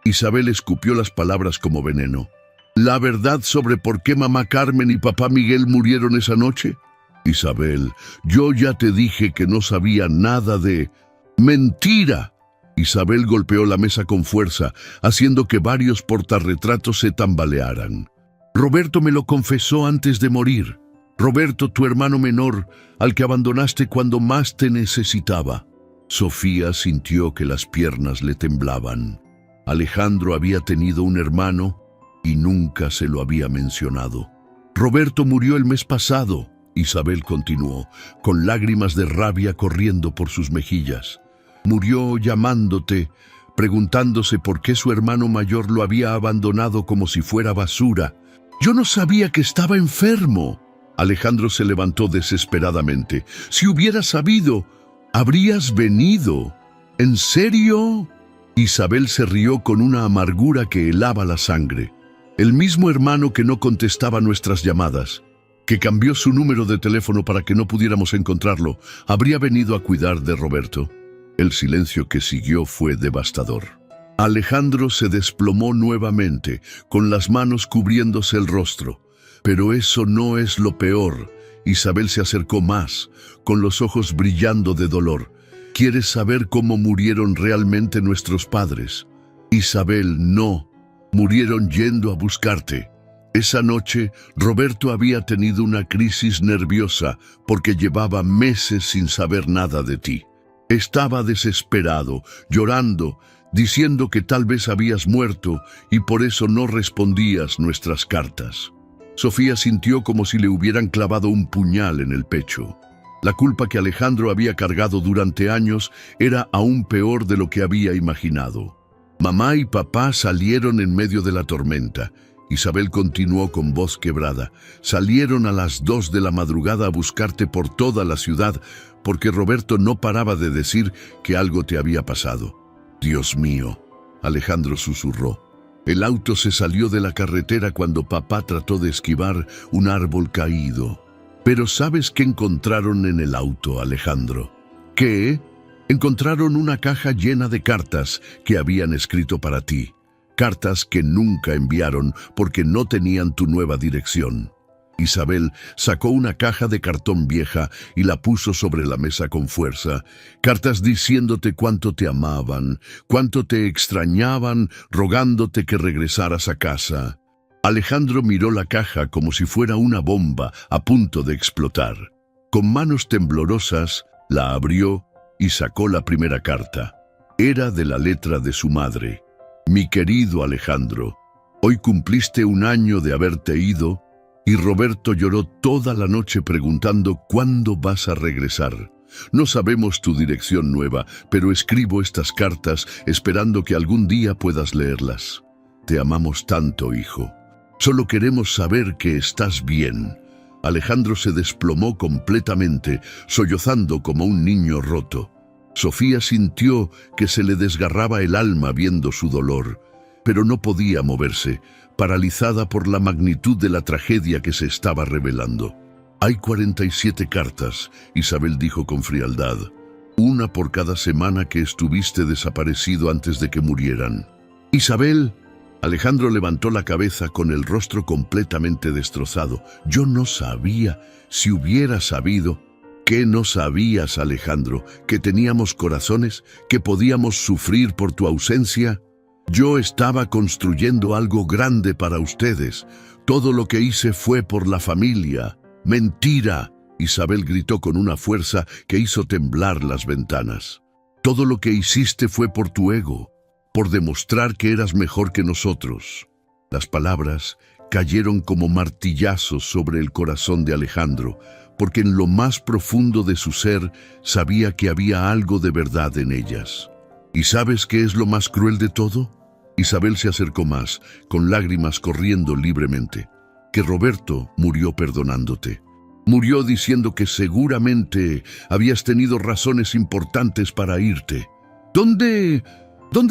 Isabel escupió las palabras como veneno. «¿La verdad sobre por qué mamá Carmen y papá Miguel murieron esa noche?» «Isabel, yo ya te dije que no sabía nada de...» «¡Mentira!» Isabel golpeó la mesa con fuerza, haciendo que varios portarretratos se tambalearan. «Roberto me lo confesó antes de morir. Roberto, tu hermano menor, al que abandonaste cuando más te necesitaba». Sofía sintió que las piernas le temblaban. Alejandro había tenido un hermano y nunca se lo había mencionado. Roberto murió el mes pasado. Isabel continuó, con lágrimas de rabia corriendo por sus mejillas. Murió llamándote, preguntándose por qué su hermano mayor lo había abandonado como si fuera basura. Yo no sabía que estaba enfermo. Alejandro se levantó desesperadamente. Si hubieras sabido, habrías venido. ¿En serio? Isabel se rió con una amargura que helaba la sangre. El mismo hermano que no contestaba nuestras llamadas, que cambió su número de teléfono para que no pudiéramos encontrarlo, habría venido a cuidar de Roberto. El silencio que siguió fue devastador. Alejandro se desplomó nuevamente, con las manos cubriéndose el rostro. Pero eso no es lo peor. Isabel se acercó más, con los ojos brillando de dolor. ¿Quieres saber cómo murieron realmente nuestros padres? Isabel, no. Murieron yendo a buscarte. Esa noche, Roberto había tenido una crisis nerviosa porque llevaba meses sin saber nada de ti. Estaba desesperado, llorando, diciendo que tal vez habías muerto y por eso no respondías nuestras cartas. Sofía sintió como si le hubieran clavado un puñal en el pecho. La culpa que Alejandro había cargado durante años era aún peor de lo que había imaginado. Mamá y papá salieron en medio de la tormenta. Isabel continuó con voz quebrada. Salieron a las 2 de la madrugada a buscarte por toda la ciudad porque Roberto no paraba de decir que algo te había pasado. Dios mío, Alejandro susurró. El auto se salió de la carretera cuando papá trató de esquivar un árbol caído. Pero ¿sabes qué encontraron en el auto, Alejandro? ¿Qué? Encontraron una caja llena de cartas que habían escrito para ti. Cartas que nunca enviaron porque no tenían tu nueva dirección. Isabel sacó una caja de cartón vieja y la puso sobre la mesa con fuerza. Cartas diciéndote cuánto te amaban, cuánto te extrañaban, rogándote que regresaras a casa. Alejandro miró la caja como si fuera una bomba a punto de explotar. Con manos temblorosas, la abrió y sacó la primera carta. Era de la letra de su madre. Mi querido Alejandro, hoy cumpliste 1 año de haberte ido y Roberto lloró toda la noche preguntando cuándo vas a regresar. No sabemos tu dirección nueva, pero escribo estas cartas esperando que algún día puedas leerlas. Te amamos tanto, hijo. Solo queremos saber que estás bien. Alejandro se desplomó completamente, sollozando como un niño roto. Sofía sintió que se le desgarraba el alma viendo su dolor, pero no podía moverse, paralizada por la magnitud de la tragedia que se estaba revelando. Hay 47 cartas, Isabel dijo con frialdad. 1 por cada semana que estuviste desaparecido antes de que murieran. Isabel, Alejandro levantó la cabeza con el rostro completamente destrozado. Yo no sabía. Si hubiera sabido. ¿Qué no sabías, Alejandro? ¿Que teníamos corazones? ¿Que podíamos sufrir por tu ausencia? Yo estaba construyendo algo grande para ustedes. Todo lo que hice fue por la familia. ¡Mentira! Isabel gritó con una fuerza que hizo temblar las ventanas. Todo lo que hiciste fue por tu ego, por demostrar que eras mejor que nosotros. Las palabras cayeron como martillazos sobre el corazón de Alejandro, porque en lo más profundo de su ser sabía que había algo de verdad en ellas. ¿Y sabes qué es lo más cruel de todo? Isabel se acercó más, con lágrimas corriendo libremente. Que Roberto murió perdonándote. Murió diciendo que seguramente habías tenido razones importantes para irte. ¿Dónde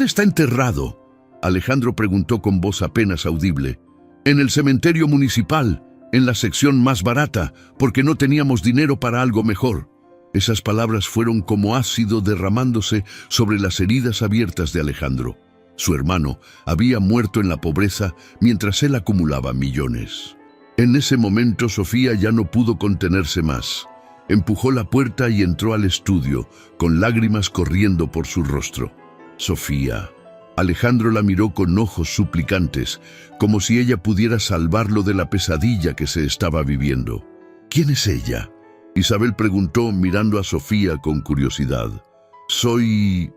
está enterrado? Alejandro preguntó con voz apenas audible. En el cementerio municipal, en la sección más barata, porque no teníamos dinero para algo mejor. Esas palabras fueron como ácido derramándose sobre las heridas abiertas de Alejandro. Su hermano había muerto en la pobreza mientras él acumulaba millones. En ese momento Sofía ya no pudo contenerse más. Empujó la puerta y entró al estudio, con lágrimas corriendo por su rostro. Sofía. Alejandro la miró con ojos suplicantes, como si ella pudiera salvarlo de la pesadilla que se estaba viviendo. ¿Quién es ella? Isabel preguntó mirando a Sofía con curiosidad. Soy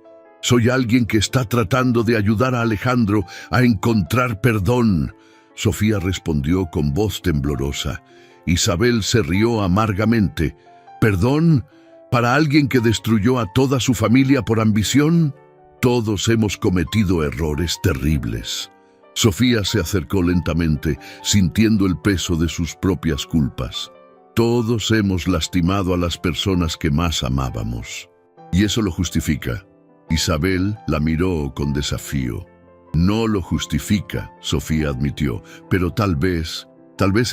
alguien que está tratando de ayudar a Alejandro a encontrar perdón. Sofía respondió con voz temblorosa. Isabel se rió amargamente. ¿Perdón? ¿Para alguien que destruyó a toda su familia por ambición? Todos hemos cometido errores terribles. Sofía se acercó lentamente, sintiendo el peso de sus propias culpas. Todos hemos lastimado a las personas que más amábamos. ¿Y eso lo justifica? Isabel la miró con desafío. No lo justifica, Sofía admitió, pero tal vez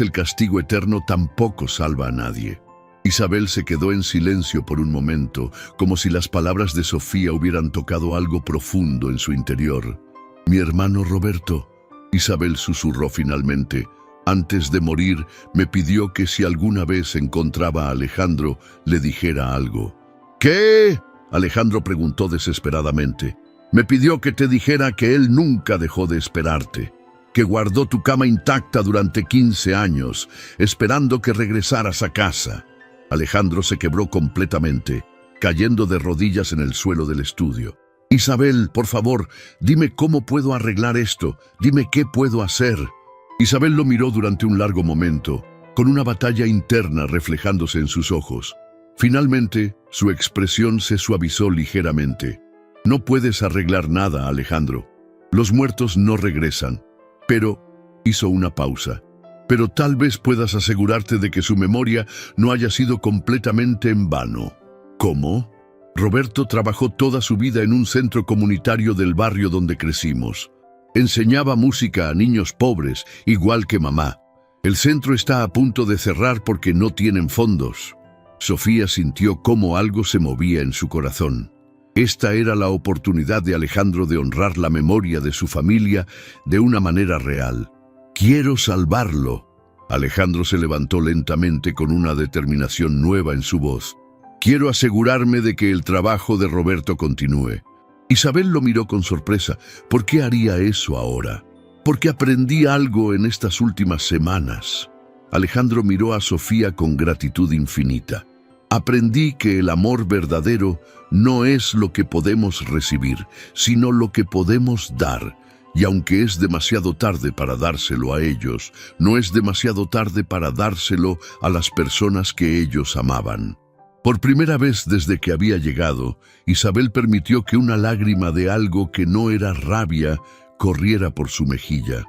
el castigo eterno tampoco salva a nadie. Isabel se quedó en silencio por un momento, como si las palabras de Sofía hubieran tocado algo profundo en su interior. «Mi hermano Roberto», Isabel susurró finalmente, «antes de morir me pidió que si alguna vez encontraba a Alejandro, le dijera algo». «¿Qué?», Alejandro preguntó desesperadamente. «Me pidió que te dijera que él nunca dejó de esperarte, que guardó tu cama intacta durante 15 años, esperando que regresaras a casa». Alejandro se quebró completamente, cayendo de rodillas en el suelo del estudio. «Isabel, por favor, dime cómo puedo arreglar esto, dime qué puedo hacer». Isabel lo miró durante un largo momento, con una batalla interna reflejándose en sus ojos. Finalmente, su expresión se suavizó ligeramente. «No puedes arreglar nada, Alejandro. Los muertos no regresan». Pero hizo una pausa. «Pero tal vez puedas asegurarte de que su memoria no haya sido completamente en vano». «¿Cómo?». «Roberto trabajó toda su vida en un centro comunitario del barrio donde crecimos. Enseñaba música a niños pobres, igual que mamá. El centro está a punto de cerrar porque no tienen fondos». Sofía sintió cómo algo se movía en su corazón. Esta era la oportunidad de Alejandro de honrar la memoria de su familia de una manera real. «Quiero salvarlo». Alejandro se levantó lentamente con una determinación nueva en su voz. «Quiero asegurarme de que el trabajo de Roberto continúe». Isabel lo miró con sorpresa. ¿Por qué haría eso ahora? «Porque aprendí algo en estas últimas semanas». Alejandro miró a Sofía con gratitud infinita. «Aprendí que el amor verdadero no es lo que podemos recibir, sino lo que podemos dar. Y aunque es demasiado tarde para dárselo a ellos, no es demasiado tarde para dárselo a las personas que ellos amaban». Por primera vez desde que había llegado, Isabel permitió que una lágrima de algo que no era rabia corriera por su mejilla.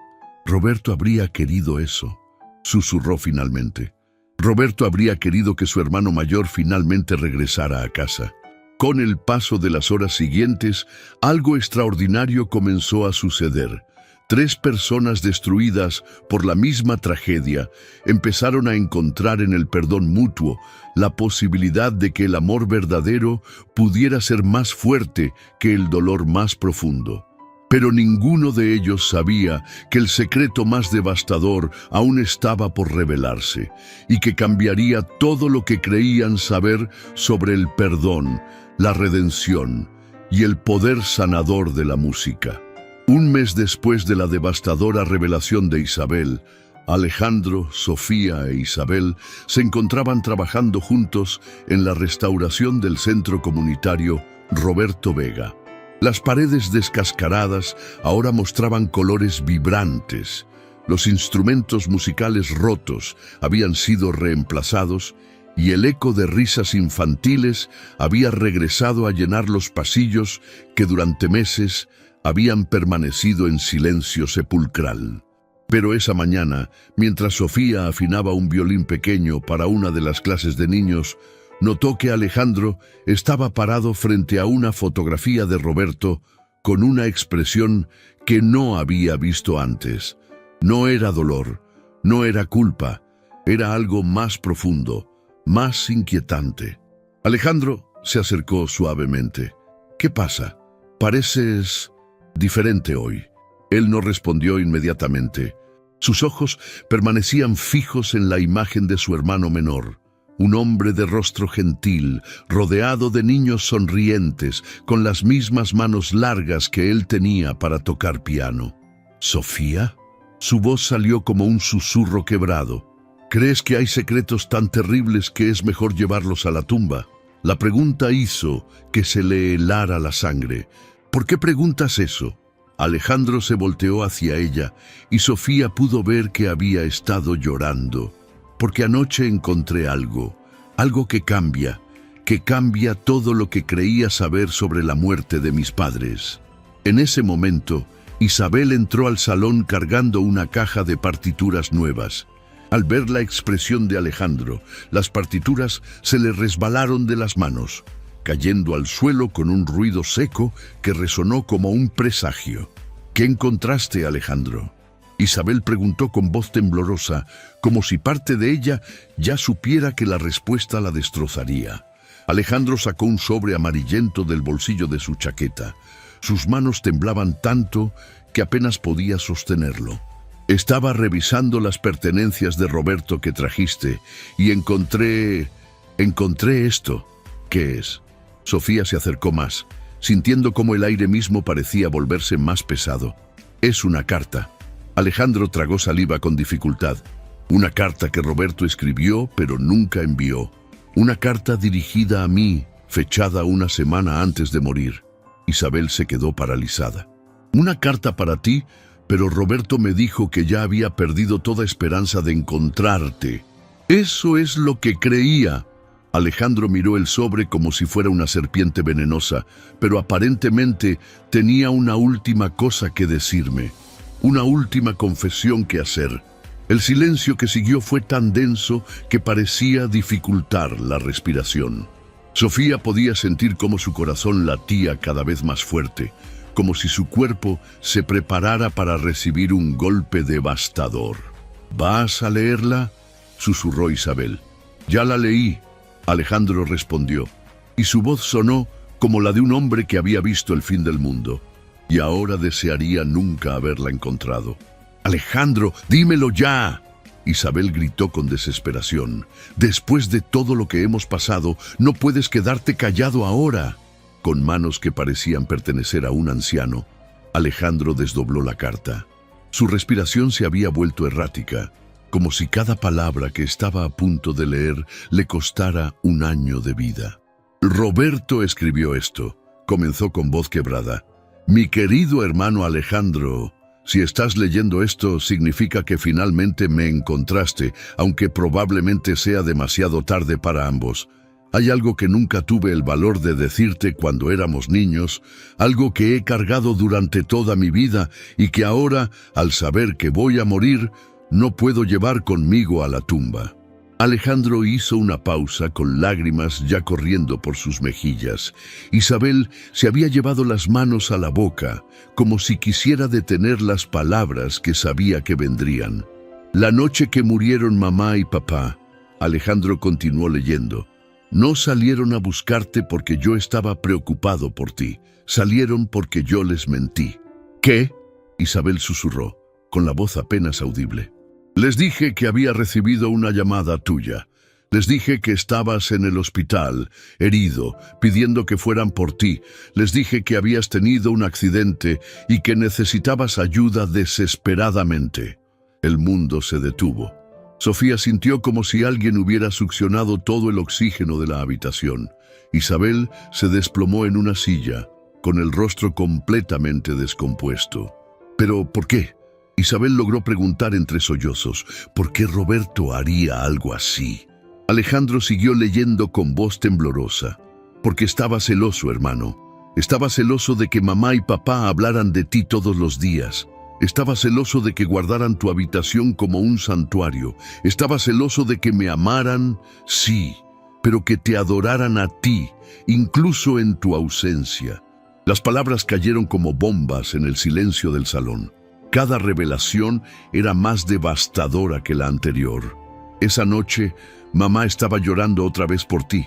«Roberto habría querido eso», susurró finalmente. Roberto habría querido que su hermano mayor finalmente regresara a casa. Con el paso de las horas siguientes, algo extraordinario comenzó a suceder. 3 personas destruidas por la misma tragedia empezaron a encontrar en el perdón mutuo la posibilidad de que el amor verdadero pudiera ser más fuerte que el dolor más profundo. Pero ninguno de ellos sabía que el secreto más devastador aún estaba por revelarse y que cambiaría todo lo que creían saber sobre el perdón, la redención y el poder sanador de la música. Un mes después de la devastadora revelación de Isabel, Alejandro, Sofía e Isabel se encontraban trabajando juntos en la restauración del centro comunitario Roberto Vega. Las paredes descascaradas ahora mostraban colores vibrantes. Los instrumentos musicales rotos habían sido reemplazados y el eco de risas infantiles había regresado a llenar los pasillos que durante meses habían permanecido en silencio sepulcral. Pero esa mañana, mientras Sofía afinaba un violín pequeño para una de las clases de niños, notó que Alejandro estaba parado frente a una fotografía de Roberto con una expresión que no había visto antes. No era dolor, no era culpa, era algo más profundo, más inquietante. Alejandro se acercó suavemente. «¿Qué pasa? Pareces diferente hoy». Él no respondió inmediatamente. Sus ojos permanecían fijos en la imagen de su hermano menor. Un hombre de rostro gentil, rodeado de niños sonrientes, con las mismas manos largas que él tenía para tocar piano. «¿Sofía?». Su voz salió como un susurro quebrado. «¿Crees que hay secretos tan terribles que es mejor llevarlos a la tumba?». La pregunta hizo que se le helara la sangre. «¿Por qué preguntas eso?». Alejandro se volteó hacia ella y Sofía pudo ver que había estado llorando, porque anoche encontré algo que cambia todo lo que creía saber sobre la muerte de mis padres. En ese momento, Isabel entró al salón cargando una caja de partituras nuevas. Al ver la expresión de Alejandro, las partituras se le resbalaron de las manos, cayendo al suelo con un ruido seco que resonó como un presagio. ¿Qué encontraste, Alejandro? Isabel preguntó con voz temblorosa, como si parte de ella ya supiera que la respuesta la destrozaría. Alejandro sacó un sobre amarillento del bolsillo de su chaqueta. Sus manos temblaban tanto que apenas podía sostenerlo. Estaba revisando las pertenencias de Roberto que trajiste y encontré esto. ¿Qué es? Sofía se acercó más, sintiendo cómo el aire mismo parecía volverse más pesado. Es una carta. Alejandro tragó saliva con dificultad. Una carta que Roberto escribió pero nunca envió. Una carta dirigida a mí, fechada una semana antes de morir. Isabel se quedó paralizada. Una carta para ti, pero Roberto me dijo que ya había perdido toda esperanza de encontrarte. Eso es lo que creía. Alejandro miró el sobre como si fuera una serpiente venenosa, pero aparentemente tenía una última cosa que decirme, una última confesión que hacer. El silencio que siguió fue tan denso que parecía dificultar la respiración. Sofía podía sentir cómo su corazón latía cada vez más fuerte, como si su cuerpo se preparara para recibir un golpe devastador. ¿Vas a leerla?, susurró Isabel. Ya la leí, Alejandro respondió, y su voz sonó como la de un hombre que había visto el fin del mundo, y ahora desearía nunca haberla encontrado. Alejandro, dímelo ya. Isabel gritó con desesperación. Después de todo lo que hemos pasado, no puedes quedarte callado ahora. Con manos que parecían pertenecer a un anciano, Alejandro desdobló la carta. Su respiración se había vuelto errática, como si cada palabra que estaba a punto de leer le costara un año de vida. Roberto escribió esto. Comenzó con voz quebrada. Mi querido hermano Alejandro, si estás leyendo esto, significa que finalmente me encontraste, aunque probablemente sea demasiado tarde para ambos. Hay algo que nunca tuve el valor de decirte cuando éramos niños, algo que he cargado durante toda mi vida y que ahora, al saber que voy a morir, no puedo llevar conmigo a la tumba. Alejandro hizo una pausa con lágrimas ya corriendo por sus mejillas. Isabel se había llevado las manos a la boca, como si quisiera detener las palabras que sabía que vendrían. La noche que murieron mamá y papá, Alejandro continuó leyendo. No salieron a buscarte porque yo estaba preocupado por ti. Salieron porque yo les mentí. ¿Qué? Isabel susurró, con la voz apenas audible. Les dije que había recibido una llamada tuya. Les dije que estabas en el hospital, herido, pidiendo que fueran por ti. Les dije que habías tenido un accidente y que necesitabas ayuda desesperadamente. El mundo se detuvo. Sofía sintió como si alguien hubiera succionado todo el oxígeno de la habitación. Isabel se desplomó en una silla, con el rostro completamente descompuesto. ¿Pero por qué? Isabel logró preguntar entre sollozos. ¿Por qué Roberto haría algo así? Alejandro siguió leyendo con voz temblorosa. Porque estaba celoso, hermano. Estaba celoso de que mamá y papá hablaran de ti todos los días. Estaba celoso de que guardaran tu habitación como un santuario. Estaba celoso de que me amaran, sí, pero que te adoraran a ti, incluso en tu ausencia. Las palabras cayeron como bombas en el silencio del salón. Cada revelación era más devastadora que la anterior. Esa noche, mamá estaba llorando otra vez por ti.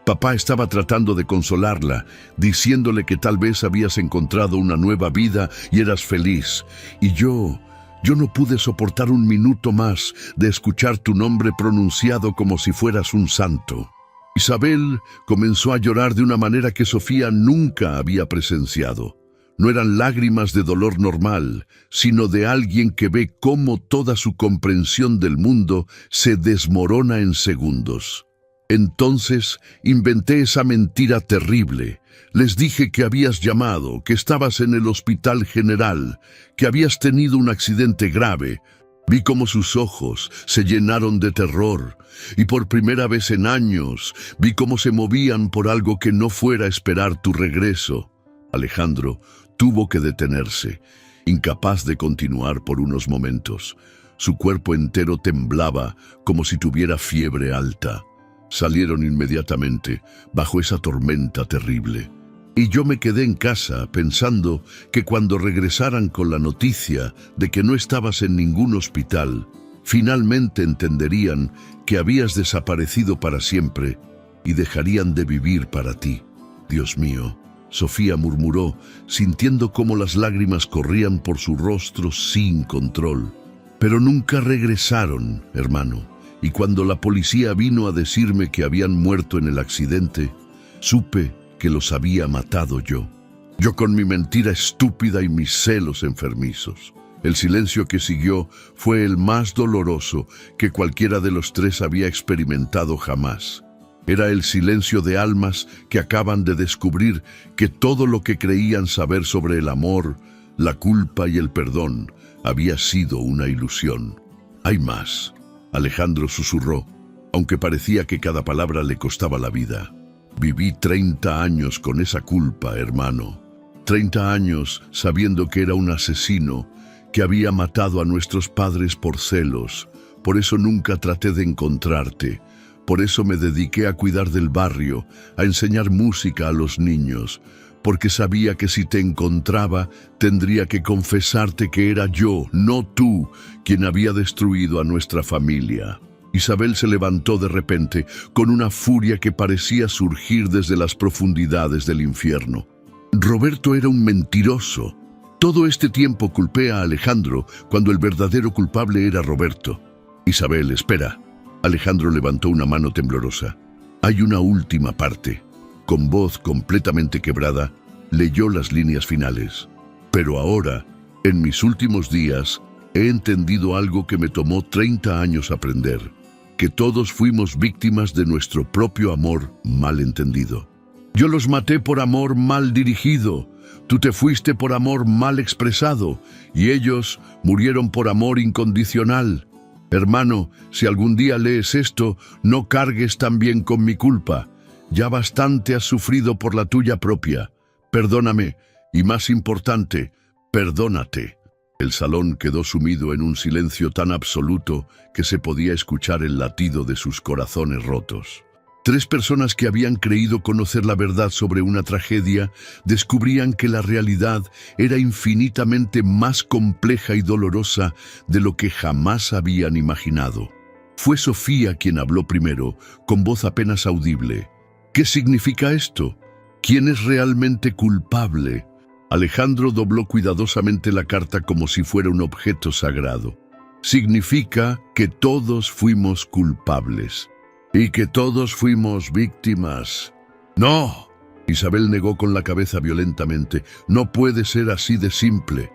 Papá estaba tratando de consolarla, diciéndole que tal vez habías encontrado una nueva vida y eras feliz. Y yo no pude soportar un minuto más de escuchar tu nombre pronunciado como si fueras un santo. Isabel comenzó a llorar de una manera que Sofía nunca había presenciado. No eran lágrimas de dolor normal, sino de alguien que ve cómo toda su comprensión del mundo se desmorona en segundos. Entonces inventé esa mentira terrible. Les dije que habías llamado, que estabas en el hospital general, que habías tenido un accidente grave. Vi cómo sus ojos se llenaron de terror, y por primera vez en años vi cómo se movían por algo que no fuera a esperar tu regreso. Alejandro tuvo que detenerse, incapaz de continuar por unos momentos. Su cuerpo entero temblaba como si tuviera fiebre alta. Salieron inmediatamente, bajo esa tormenta terrible. Y yo me quedé en casa pensando que cuando regresaran con la noticia de que no estabas en ningún hospital, finalmente entenderían que habías desaparecido para siempre y dejarían de vivir para ti. Dios mío, Sofía murmuró, sintiendo cómo las lágrimas corrían por su rostro sin control. Pero nunca regresaron, hermano. Y cuando la policía vino a decirme que habían muerto en el accidente, supe que los había matado yo. Yo con mi mentira estúpida y mis celos enfermizos. El silencio que siguió fue el más doloroso que cualquiera de los tres había experimentado jamás. Era el silencio de almas que acaban de descubrir que todo lo que creían saber sobre el amor, la culpa y el perdón había sido una ilusión. Hay más. Alejandro susurró, aunque parecía que cada palabra le costaba la vida. Viví 30 años con esa culpa, hermano. 30 años sabiendo que era un asesino, que había matado a nuestros padres por celos. Por eso nunca traté de encontrarte. Por eso me dediqué a cuidar del barrio, a enseñar música a los niños. Porque sabía que si te encontraba, tendría que confesarte que era yo, no tú, quien había destruido a nuestra familia. Isabel se levantó de repente, con una furia que parecía surgir desde las profundidades del infierno. Roberto era un mentiroso. Todo este tiempo culpé a Alejandro, cuando el verdadero culpable era Roberto. Isabel, espera. Alejandro levantó una mano temblorosa. Hay una última parte. Con voz completamente quebrada, leyó las líneas finales. Pero ahora, en mis últimos días, he entendido algo que me tomó 30 años aprender. Que todos fuimos víctimas de nuestro propio amor mal entendido. Yo los maté por amor mal dirigido. Tú te fuiste por amor mal expresado. Y ellos murieron por amor incondicional. Hermano, si algún día lees esto, no cargues también con mi culpa. Ya bastante has sufrido por la tuya propia. Perdóname, y más importante, perdónate. El salón quedó sumido en un silencio tan absoluto que se podía escuchar el latido de sus corazones rotos. 3 personas que habían creído conocer la verdad sobre una tragedia descubrían que la realidad era infinitamente más compleja y dolorosa de lo que jamás habían imaginado. Fue Sofía quien habló primero, con voz apenas audible. ¿Qué significa esto? ¿Quién es realmente culpable? Alejandro dobló cuidadosamente la carta como si fuera un objeto sagrado. Significa que todos fuimos culpables y que todos fuimos víctimas. ¡No! Isabel negó con la cabeza violentamente. No puede ser así de simple.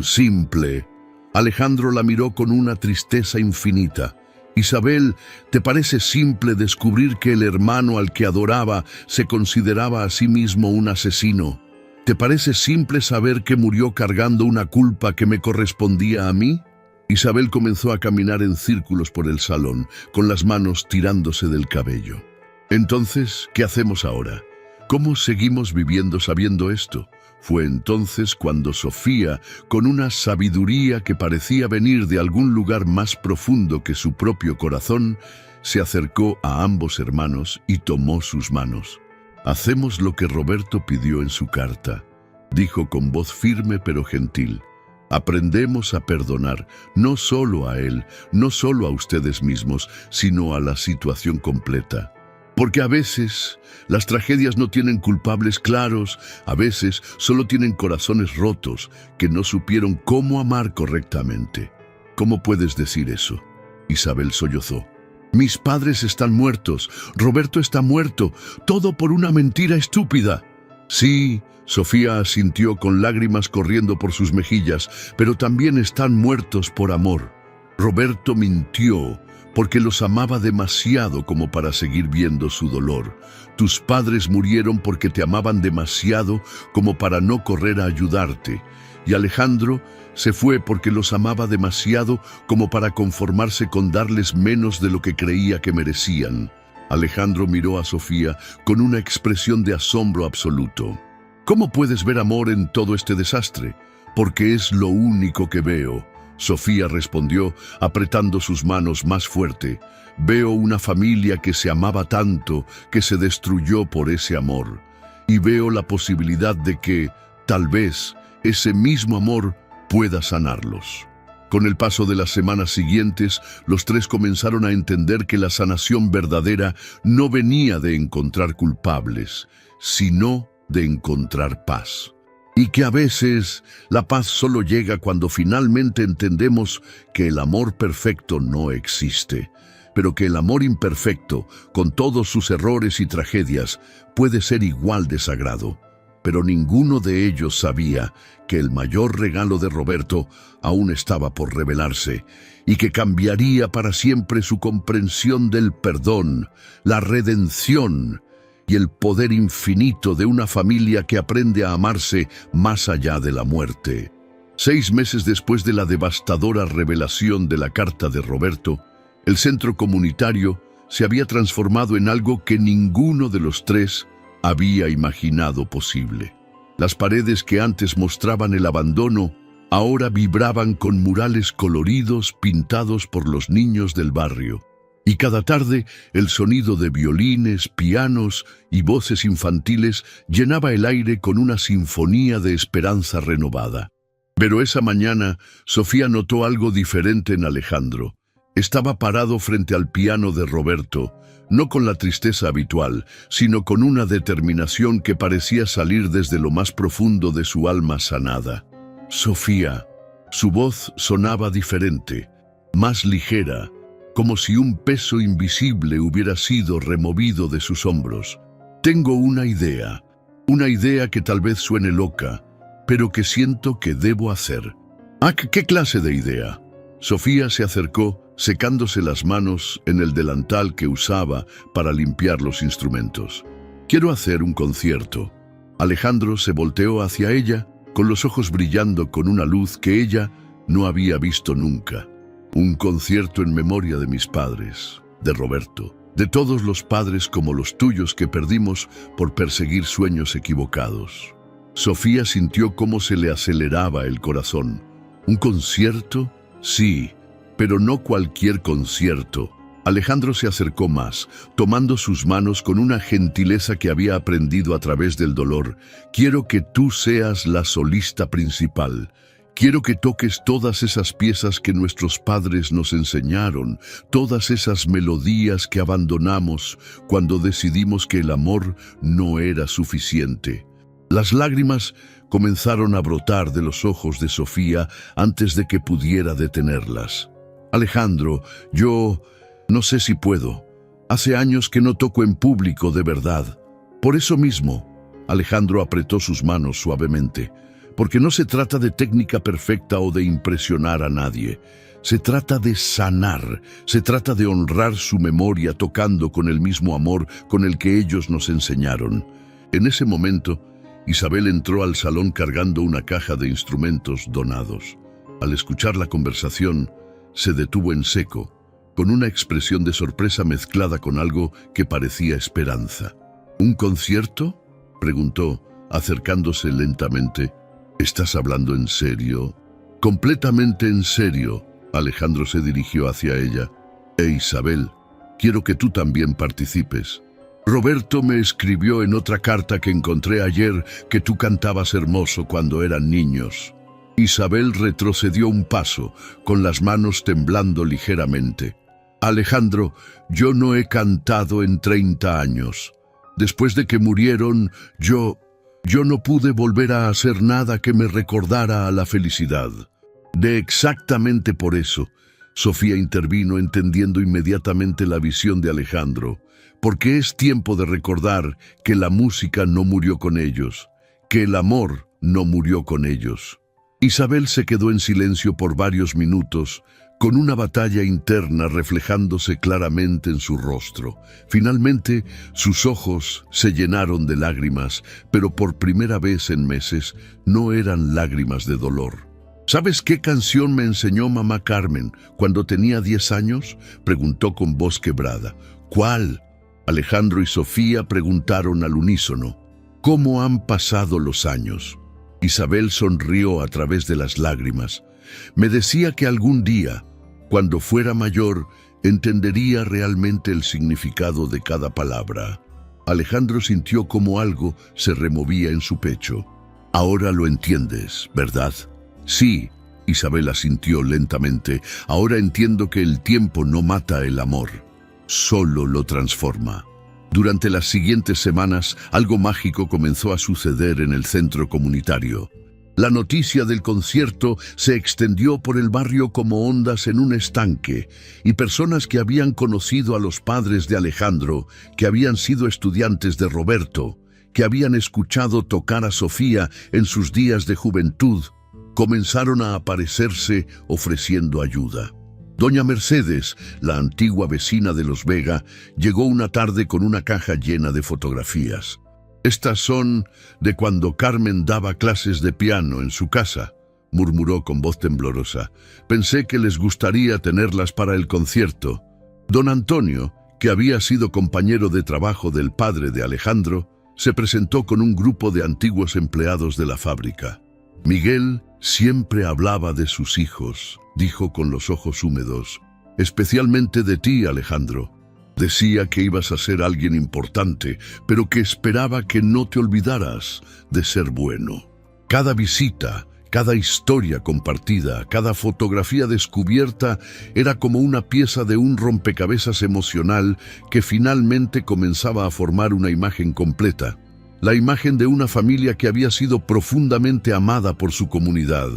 Simple. Alejandro la miró con una tristeza infinita. Isabel, ¿te parece simple descubrir que el hermano al que adoraba se consideraba a sí mismo un asesino? ¿Te parece simple saber que murió cargando una culpa que me correspondía a mí? Isabel comenzó a caminar en círculos por el salón, con las manos tirándose del cabello. Entonces, ¿qué hacemos ahora? ¿Cómo seguimos viviendo sabiendo esto? Fue entonces cuando Sofía, con una sabiduría que parecía venir de algún lugar más profundo que su propio corazón, se acercó a ambos hermanos y tomó sus manos. «Hacemos lo que Roberto pidió en su carta», dijo con voz firme pero gentil. «Aprendemos a perdonar, no solo a él, no solo a ustedes mismos, sino a la situación completa. Porque a veces las tragedias no tienen culpables claros, a veces solo tienen corazones rotos que no supieron cómo amar correctamente». «¿Cómo puedes decir eso?», Isabel sollozó. «Mis padres están muertos, Roberto está muerto, todo por una mentira estúpida». «Sí», Sofía asintió con lágrimas corriendo por sus mejillas, «pero también están muertos por amor. Roberto mintió, porque los amaba demasiado como para seguir viendo su dolor. Tus padres murieron porque te amaban demasiado como para no correr a ayudarte. Y Alejandro se fue porque los amaba demasiado como para conformarse con darles menos de lo que creía que merecían. Alejandro miró a Sofía con una expresión de asombro absoluto. ¿Cómo puedes ver amor en todo este desastre? Porque es lo único que veo. Sofía respondió, apretando sus manos más fuerte. Veo una familia que se amaba tanto que se destruyó por ese amor. Y veo la posibilidad de que, tal vez, ese mismo amor pueda sanarlos. Con el paso de las semanas siguientes, los tres comenzaron a entender que la sanación verdadera no venía de encontrar culpables, sino de encontrar paz. Y que a veces la paz solo llega cuando finalmente entendemos que el amor perfecto no existe, pero que el amor imperfecto, con todos sus errores y tragedias, puede ser igual de sagrado. Pero ninguno de ellos sabía que el mayor regalo de Roberto aún estaba por revelarse y que cambiaría para siempre su comprensión del perdón, la redención y el poder infinito de una familia que aprende a amarse más allá de la muerte. 6 meses después de la devastadora revelación de la carta de Roberto, el centro comunitario se había transformado en algo que ninguno de los tres había imaginado posible. Las paredes que antes mostraban el abandono, ahora vibraban con murales coloridos pintados por los niños del barrio. Y cada tarde el sonido de violines, pianos y voces infantiles llenaba el aire con una sinfonía de esperanza renovada. Pero esa mañana Sofía notó algo diferente en Alejandro. Estaba parado frente al piano de Roberto, no con la tristeza habitual, sino con una determinación que parecía salir desde lo más profundo de su alma sanada. Sofía, su voz sonaba diferente, más ligera, como si un peso invisible hubiera sido removido de sus hombros. Tengo una idea que tal vez suene loca, pero que siento que debo hacer. ¿Qué clase de idea? Sofía se acercó, secándose las manos en el delantal que usaba para limpiar los instrumentos. Quiero hacer un concierto. Alejandro se volteó hacia ella, con los ojos brillando con una luz que ella no había visto nunca. Un concierto en memoria de mis padres, de Roberto, de todos los padres como los tuyos que perdimos por perseguir sueños equivocados. Sofía sintió cómo se le aceleraba el corazón. ¿Un concierto? Sí, pero no cualquier concierto. Alejandro se acercó más, tomando sus manos con una gentileza que había aprendido a través del dolor. Quiero que tú seas la solista principal. Quiero que toques todas esas piezas que nuestros padres nos enseñaron, todas esas melodías que abandonamos cuando decidimos que el amor no era suficiente. Las lágrimas comenzaron a brotar de los ojos de Sofía antes de que pudiera detenerlas. Alejandro, yo no sé si puedo. Hace años que no toco en público de verdad. Por eso mismo, Alejandro apretó sus manos suavemente. Porque no se trata de técnica perfecta o de impresionar a nadie. Se trata de sanar, se trata de honrar su memoria tocando con el mismo amor con el que ellos nos enseñaron. En ese momento, Isabel entró al salón cargando una caja de instrumentos donados. Al escuchar la conversación, se detuvo en seco, con una expresión de sorpresa mezclada con algo que parecía esperanza. ¿Un concierto?, preguntó, acercándose lentamente. ¿Estás hablando en serio? Completamente en serio. Alejandro se dirigió hacia ella. Isabel, quiero que tú también participes. Roberto me escribió en otra carta que encontré ayer que tú cantabas hermoso cuando eran niños. Isabel retrocedió un paso, con las manos temblando ligeramente. Alejandro, yo no he cantado en 30 años. Después de que murieron, yo no pude volver a hacer nada que me recordara a la felicidad. De exactamente por eso, Sofía intervino entendiendo inmediatamente la visión de Alejandro, porque es tiempo de recordar que la música no murió con ellos, que el amor no murió con ellos. Isabel se quedó en silencio por varios minutos, con una batalla interna reflejándose claramente en su rostro. Finalmente, sus ojos se llenaron de lágrimas, pero por primera vez en meses no eran lágrimas de dolor. ¿Sabes qué canción me enseñó mamá Carmen cuando tenía 10 años? Preguntó con voz quebrada. ¿Cuál? Alejandro y Sofía preguntaron al unísono. ¿Cómo han pasado los años? Isabel sonrió a través de las lágrimas. Me decía que algún día, cuando fuera mayor, entendería realmente el significado de cada palabra. Alejandro sintió como algo se removía en su pecho. Ahora lo entiendes, ¿verdad? Sí, Isabel asintió lentamente. Ahora entiendo que el tiempo no mata el amor, solo lo transforma. Durante las siguientes semanas, algo mágico comenzó a suceder en el centro comunitario. La noticia del concierto se extendió por el barrio como ondas en un estanque, y personas que habían conocido a los padres de Alejandro, que habían sido estudiantes de Roberto, que habían escuchado tocar a Sofía en sus días de juventud, comenzaron a aparecerse ofreciendo ayuda. Doña Mercedes, la antigua vecina de los Vega, llegó una tarde con una caja llena de fotografías. Estas son de cuando Carmen daba clases de piano en su casa, murmuró con voz temblorosa. Pensé que les gustaría tenerlas para el concierto. Don Antonio, que había sido compañero de trabajo del padre de Alejandro, se presentó con un grupo de antiguos empleados de la fábrica. Miguel siempre hablaba de sus hijos, dijo con los ojos húmedos. Especialmente de ti, Alejandro. Decía que ibas a ser alguien importante, pero que esperaba que no te olvidaras de ser bueno. Cada visita, cada historia compartida, cada fotografía descubierta era como una pieza de un rompecabezas emocional que finalmente comenzaba a formar una imagen completa. La imagen de una familia que había sido profundamente amada por su comunidad.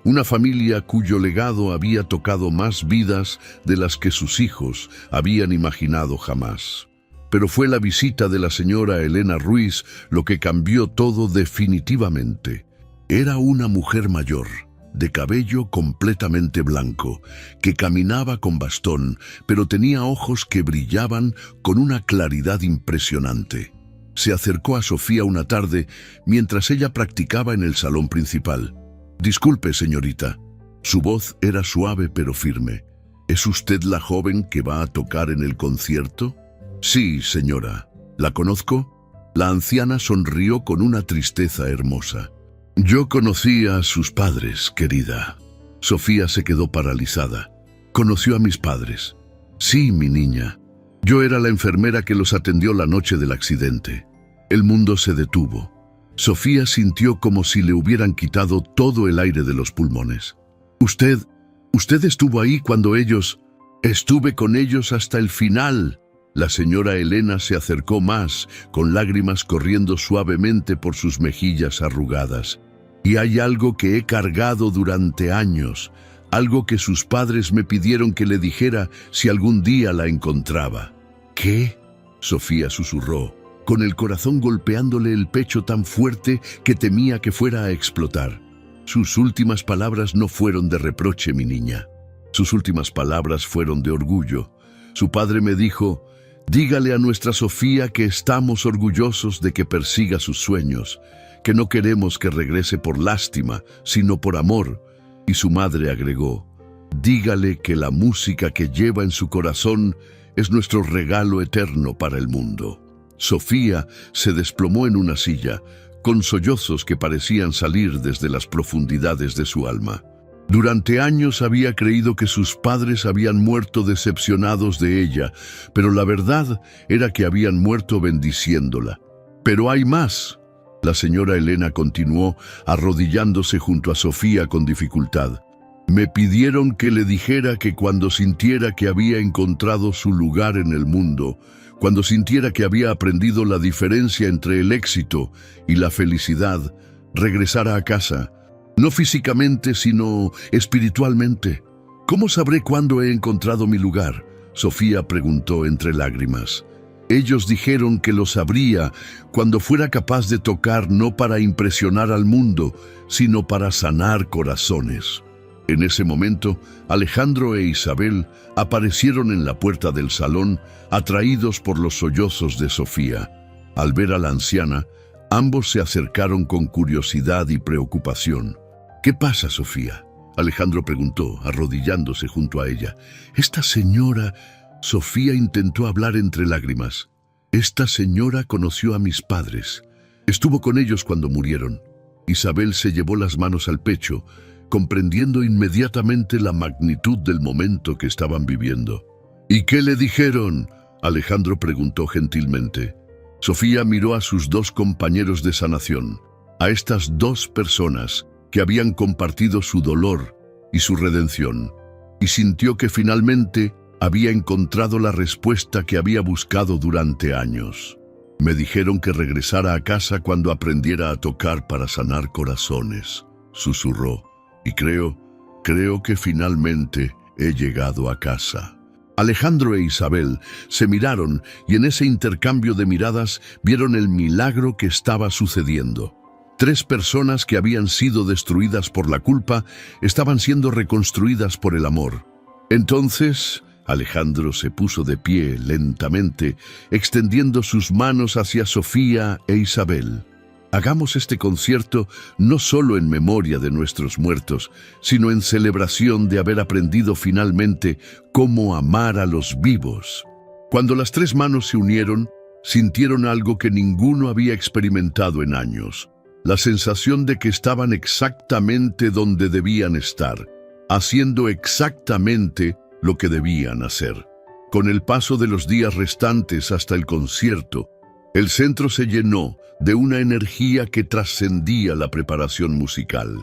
Una familia cuyo legado había tocado más vidas de las que sus hijos habían imaginado jamás. Pero fue la visita de la señora Elena Ruiz lo que cambió todo definitivamente. Era una mujer mayor, de cabello completamente blanco, que caminaba con bastón, pero tenía ojos que brillaban con una claridad impresionante. Se acercó a Sofía una tarde mientras ella practicaba en el salón principal. «Disculpe, señorita». Su voz era suave pero firme. «¿Es usted la joven que va a tocar en el concierto?» «Sí, señora. ¿La conozco?» La anciana sonrió con una tristeza hermosa. «Yo conocí a sus padres, querida». Sofía se quedó paralizada. «¿Conoció a mis padres?» «Sí, mi niña. Yo era la enfermera que los atendió la noche del accidente». El mundo se detuvo. Sofía sintió como si le hubieran quitado todo el aire de los pulmones. «¿Usted estuvo ahí cuando ellos...» «Estuve con ellos hasta el final». La señora Elena se acercó más, con lágrimas corriendo suavemente por sus mejillas arrugadas. «Y hay algo que he cargado durante años, algo que sus padres me pidieron que le dijera si algún día la encontraba». «¿Qué?», Sofía susurró, con el corazón golpeándole el pecho tan fuerte que temía que fuera a explotar. Sus últimas palabras no fueron de reproche, mi niña. Sus últimas palabras fueron de orgullo. Su padre me dijo: «Dígale a nuestra Sofía que estamos orgullosos de que persiga sus sueños, que no queremos que regrese por lástima, sino por amor». Y su madre agregó: «Dígale que la música que lleva en su corazón es nuestro regalo eterno para el mundo». Sofía se desplomó en una silla, con sollozos que parecían salir desde las profundidades de su alma. Durante años había creído que sus padres habían muerto decepcionados de ella, pero la verdad era que habían muerto bendiciéndola. «Pero hay más», la señora Elena continuó, arrodillándose junto a Sofía con dificultad. «Me pidieron que le dijera que cuando sintiera que había encontrado su lugar en el mundo, cuando sintiera que había aprendido la diferencia entre el éxito y la felicidad, regresara a casa, no físicamente, sino espiritualmente». «¿Cómo sabré cuándo he encontrado mi lugar?», Sofía preguntó entre lágrimas. «Ellos dijeron que lo sabría cuando fuera capaz de tocar no para impresionar al mundo, sino para sanar corazones». En ese momento, Alejandro e Isabel aparecieron en la puerta del salón, atraídos por los sollozos de Sofía. Al ver a la anciana, ambos se acercaron con curiosidad y preocupación. «¿Qué pasa, Sofía?», Alejandro preguntó, arrodillándose junto a ella. «Esta señora...» Sofía intentó hablar entre lágrimas. «Esta señora conoció a mis padres. Estuvo con ellos cuando murieron». Isabel se llevó las manos al pecho, comprendiendo inmediatamente la magnitud del momento que estaban viviendo. «¿Y qué le dijeron?», Alejandro preguntó gentilmente. Sofía miró a sus dos compañeros de sanación, a estas dos personas que habían compartido su dolor y su redención, y sintió que finalmente había encontrado la respuesta que había buscado durante años. «Me dijeron que regresara a casa cuando aprendiera a tocar para sanar corazones», susurró. «Y creo que finalmente he llegado a casa». Alejandro e Isabel se miraron y en ese intercambio de miradas vieron el milagro que estaba sucediendo. 3 personas que habían sido destruidas por la culpa estaban siendo reconstruidas por el amor. Entonces, Alejandro se puso de pie lentamente, extendiendo sus manos hacia Sofía e Isabel. «Hagamos este concierto no solo en memoria de nuestros muertos, sino en celebración de haber aprendido finalmente cómo amar a los vivos». Cuando las 3 manos se unieron, sintieron algo que ninguno había experimentado en años. La sensación de que estaban exactamente donde debían estar, haciendo exactamente lo que debían hacer. Con el paso de los días restantes hasta el concierto, el centro se llenó de una energía que trascendía la preparación musical.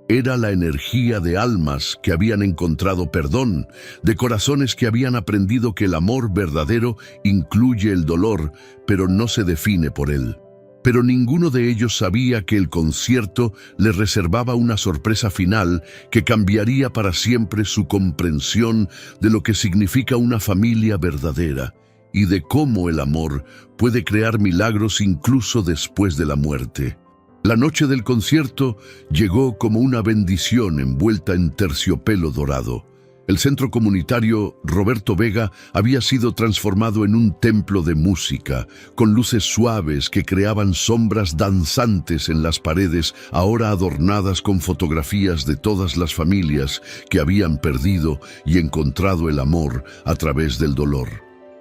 Era la energía de almas que habían encontrado perdón, de corazones que habían aprendido que el amor verdadero incluye el dolor, pero no se define por él. Pero ninguno de ellos sabía que el concierto les reservaba una sorpresa final que cambiaría para siempre su comprensión de lo que significa una familia verdadera y de cómo el amor puede crear milagros incluso después de la muerte. La noche del concierto llegó como una bendición envuelta en terciopelo dorado. El centro comunitario Roberto Vega había sido transformado en un templo de música, con luces suaves que creaban sombras danzantes en las paredes, ahora adornadas con fotografías de todas las familias que habían perdido y encontrado el amor a través del dolor.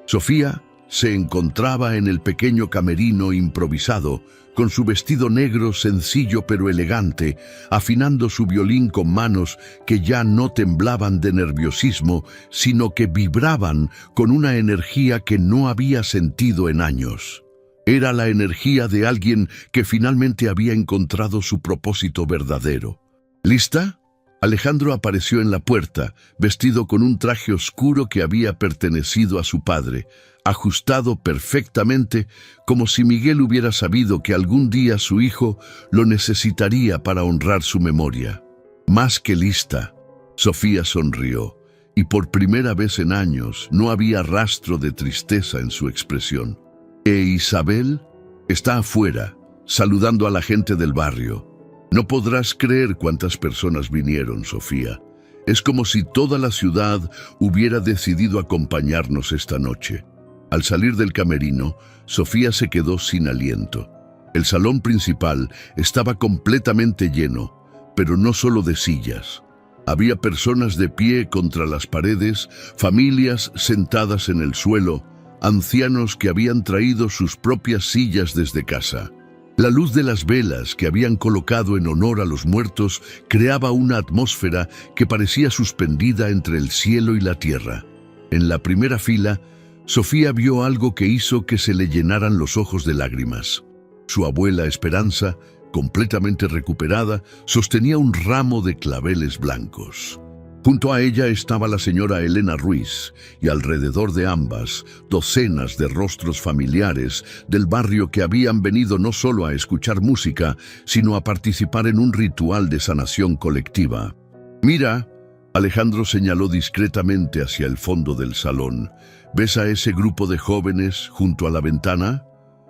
Sofía se encontraba en el pequeño camerino improvisado, con su vestido negro sencillo pero elegante, afinando su violín con manos que ya no temblaban de nerviosismo, sino que vibraban con una energía que no había sentido en años. Era la energía de alguien que finalmente había encontrado su propósito verdadero. ¿Lista? Alejandro apareció en la puerta, vestido con un traje oscuro que había pertenecido a su padre, ajustado perfectamente, como si Miguel hubiera sabido que algún día su hijo lo necesitaría para honrar su memoria. Más que lista, Sofía sonrió, y por primera vez en años no había rastro de tristeza en su expresión. Isabel está afuera, saludando a la gente del barrio. No podrás creer cuántas personas vinieron, Sofía. Es como si toda la ciudad hubiera decidido acompañarnos esta noche. Al salir del camerino, Sofía se quedó sin aliento. El salón principal estaba completamente lleno, pero no solo de sillas. Había personas de pie contra las paredes, familias sentadas en el suelo, ancianos que habían traído sus propias sillas desde casa. La luz de las velas que habían colocado en honor a los muertos creaba una atmósfera que parecía suspendida entre el cielo y la tierra. En la primera fila, Sofía vio algo que hizo que se le llenaran los ojos de lágrimas. Su abuela Esperanza, completamente recuperada, sostenía un ramo de claveles blancos. Junto a ella estaba la señora Elena Ruiz, y alrededor de ambas, docenas de rostros familiares del barrio que habían venido no solo a escuchar música, sino a participar en un ritual de sanación colectiva. «Mira», Alejandro señaló discretamente hacia el fondo del salón. «¿Ves a ese grupo de jóvenes junto a la ventana?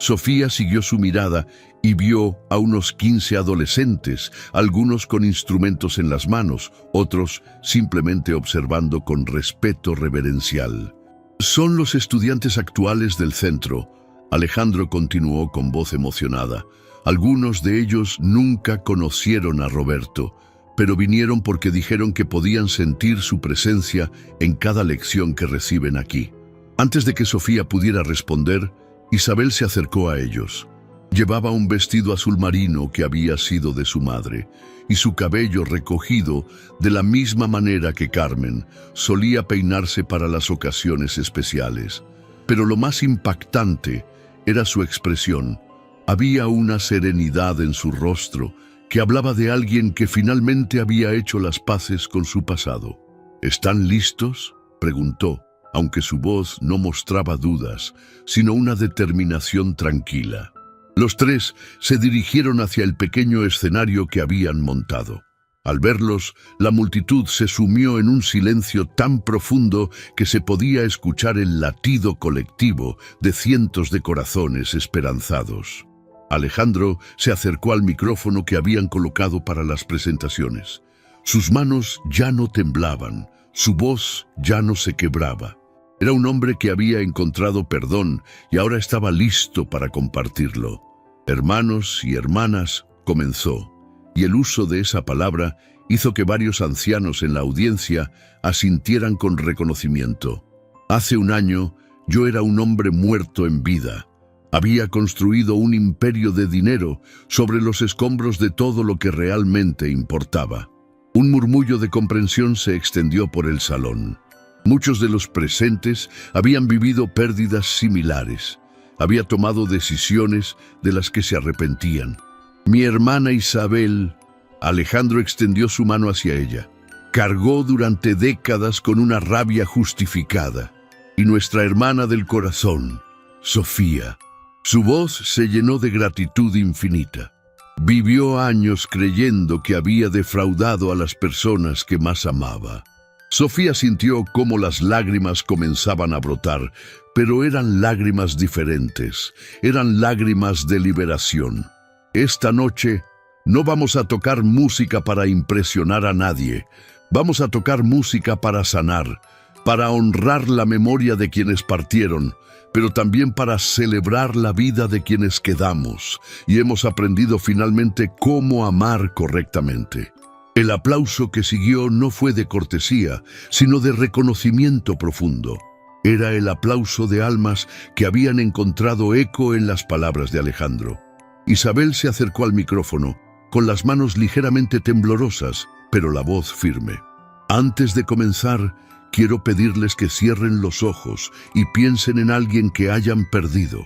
Sofía siguió su mirada y vio a unos 15 adolescentes, algunos con instrumentos en las manos, otros simplemente observando con respeto reverencial. «Son los estudiantes actuales del centro», Alejandro continuó con voz emocionada. «Algunos de ellos nunca conocieron a Roberto, pero vinieron porque dijeron que podían sentir su presencia en cada lección que reciben aquí». Antes de que Sofía pudiera responder, Isabel se acercó a ellos. Llevaba un vestido azul marino que había sido de su madre, y su cabello recogido de la misma manera que Carmen solía peinarse para las ocasiones especiales. Pero lo más impactante era su expresión. Había una serenidad en su rostro que hablaba de alguien que finalmente había hecho las paces con su pasado. «¿Están listos?», preguntó, aunque su voz no mostraba dudas, sino una determinación tranquila. Los tres se dirigieron hacia el pequeño escenario que habían montado. Al verlos, la multitud se sumió en un silencio tan profundo que se podía escuchar el latido colectivo de cientos de corazones esperanzados. Alejandro se acercó al micrófono que habían colocado para las presentaciones. Sus manos ya no temblaban, su voz ya no se quebraba. Era un hombre que había encontrado perdón y ahora estaba listo para compartirlo. «Hermanos y hermanas», comenzó, y el uso de esa palabra hizo que varios ancianos en la audiencia asintieran con reconocimiento. «Hace un año yo era un hombre muerto en vida. Había construido un imperio de dinero sobre los escombros de todo lo que realmente importaba». Un murmullo de comprensión se extendió por el salón. Muchos de los presentes habían vivido pérdidas similares. Había tomado decisiones de las que se arrepentían. «Mi hermana Isabel», Alejandro extendió su mano hacia ella, «cargó durante décadas con una rabia justificada. Y nuestra hermana del corazón, Sofía». Su voz se llenó de gratitud infinita. Vivió años creyendo que había defraudado a las personas que más amaba. Sofía sintió cómo las lágrimas comenzaban a brotar, pero eran lágrimas diferentes, eran lágrimas de liberación. «Esta noche no vamos a tocar música para impresionar a nadie, vamos a tocar música para sanar, para honrar la memoria de quienes partieron, pero también para celebrar la vida de quienes quedamos, y hemos aprendido finalmente cómo amar correctamente». El aplauso que siguió no fue de cortesía, sino de reconocimiento profundo. Era el aplauso de almas que habían encontrado eco en las palabras de Alejandro. Isabel se acercó al micrófono, con las manos ligeramente temblorosas, pero la voz firme. «Antes de comenzar, quiero pedirles que cierren los ojos y piensen en alguien que hayan perdido.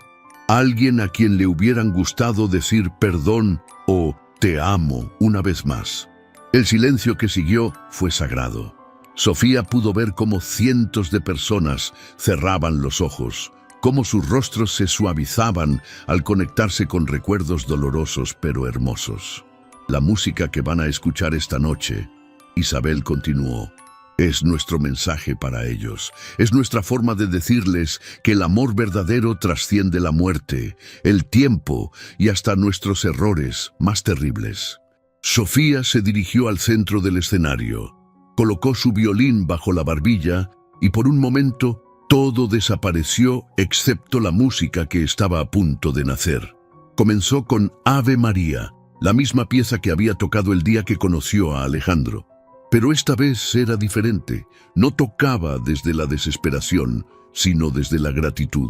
Alguien a quien le hubieran gustado decir perdón o te amo una vez más». El silencio que siguió fue sagrado. Sofía pudo ver cómo cientos de personas cerraban los ojos, cómo sus rostros se suavizaban al conectarse con recuerdos dolorosos pero hermosos. «La música que van a escuchar esta noche», Isabel continuó, «es nuestro mensaje para ellos. Es nuestra forma de decirles que el amor verdadero trasciende la muerte, el tiempo y hasta nuestros errores más terribles». Sofía se dirigió al centro del escenario, colocó su violín bajo la barbilla y por un momento todo desapareció excepto la música que estaba a punto de nacer. Comenzó con Ave María, la misma pieza que había tocado el día que conoció a Alejandro. Pero esta vez era diferente, no tocaba desde la desesperación, sino desde la gratitud.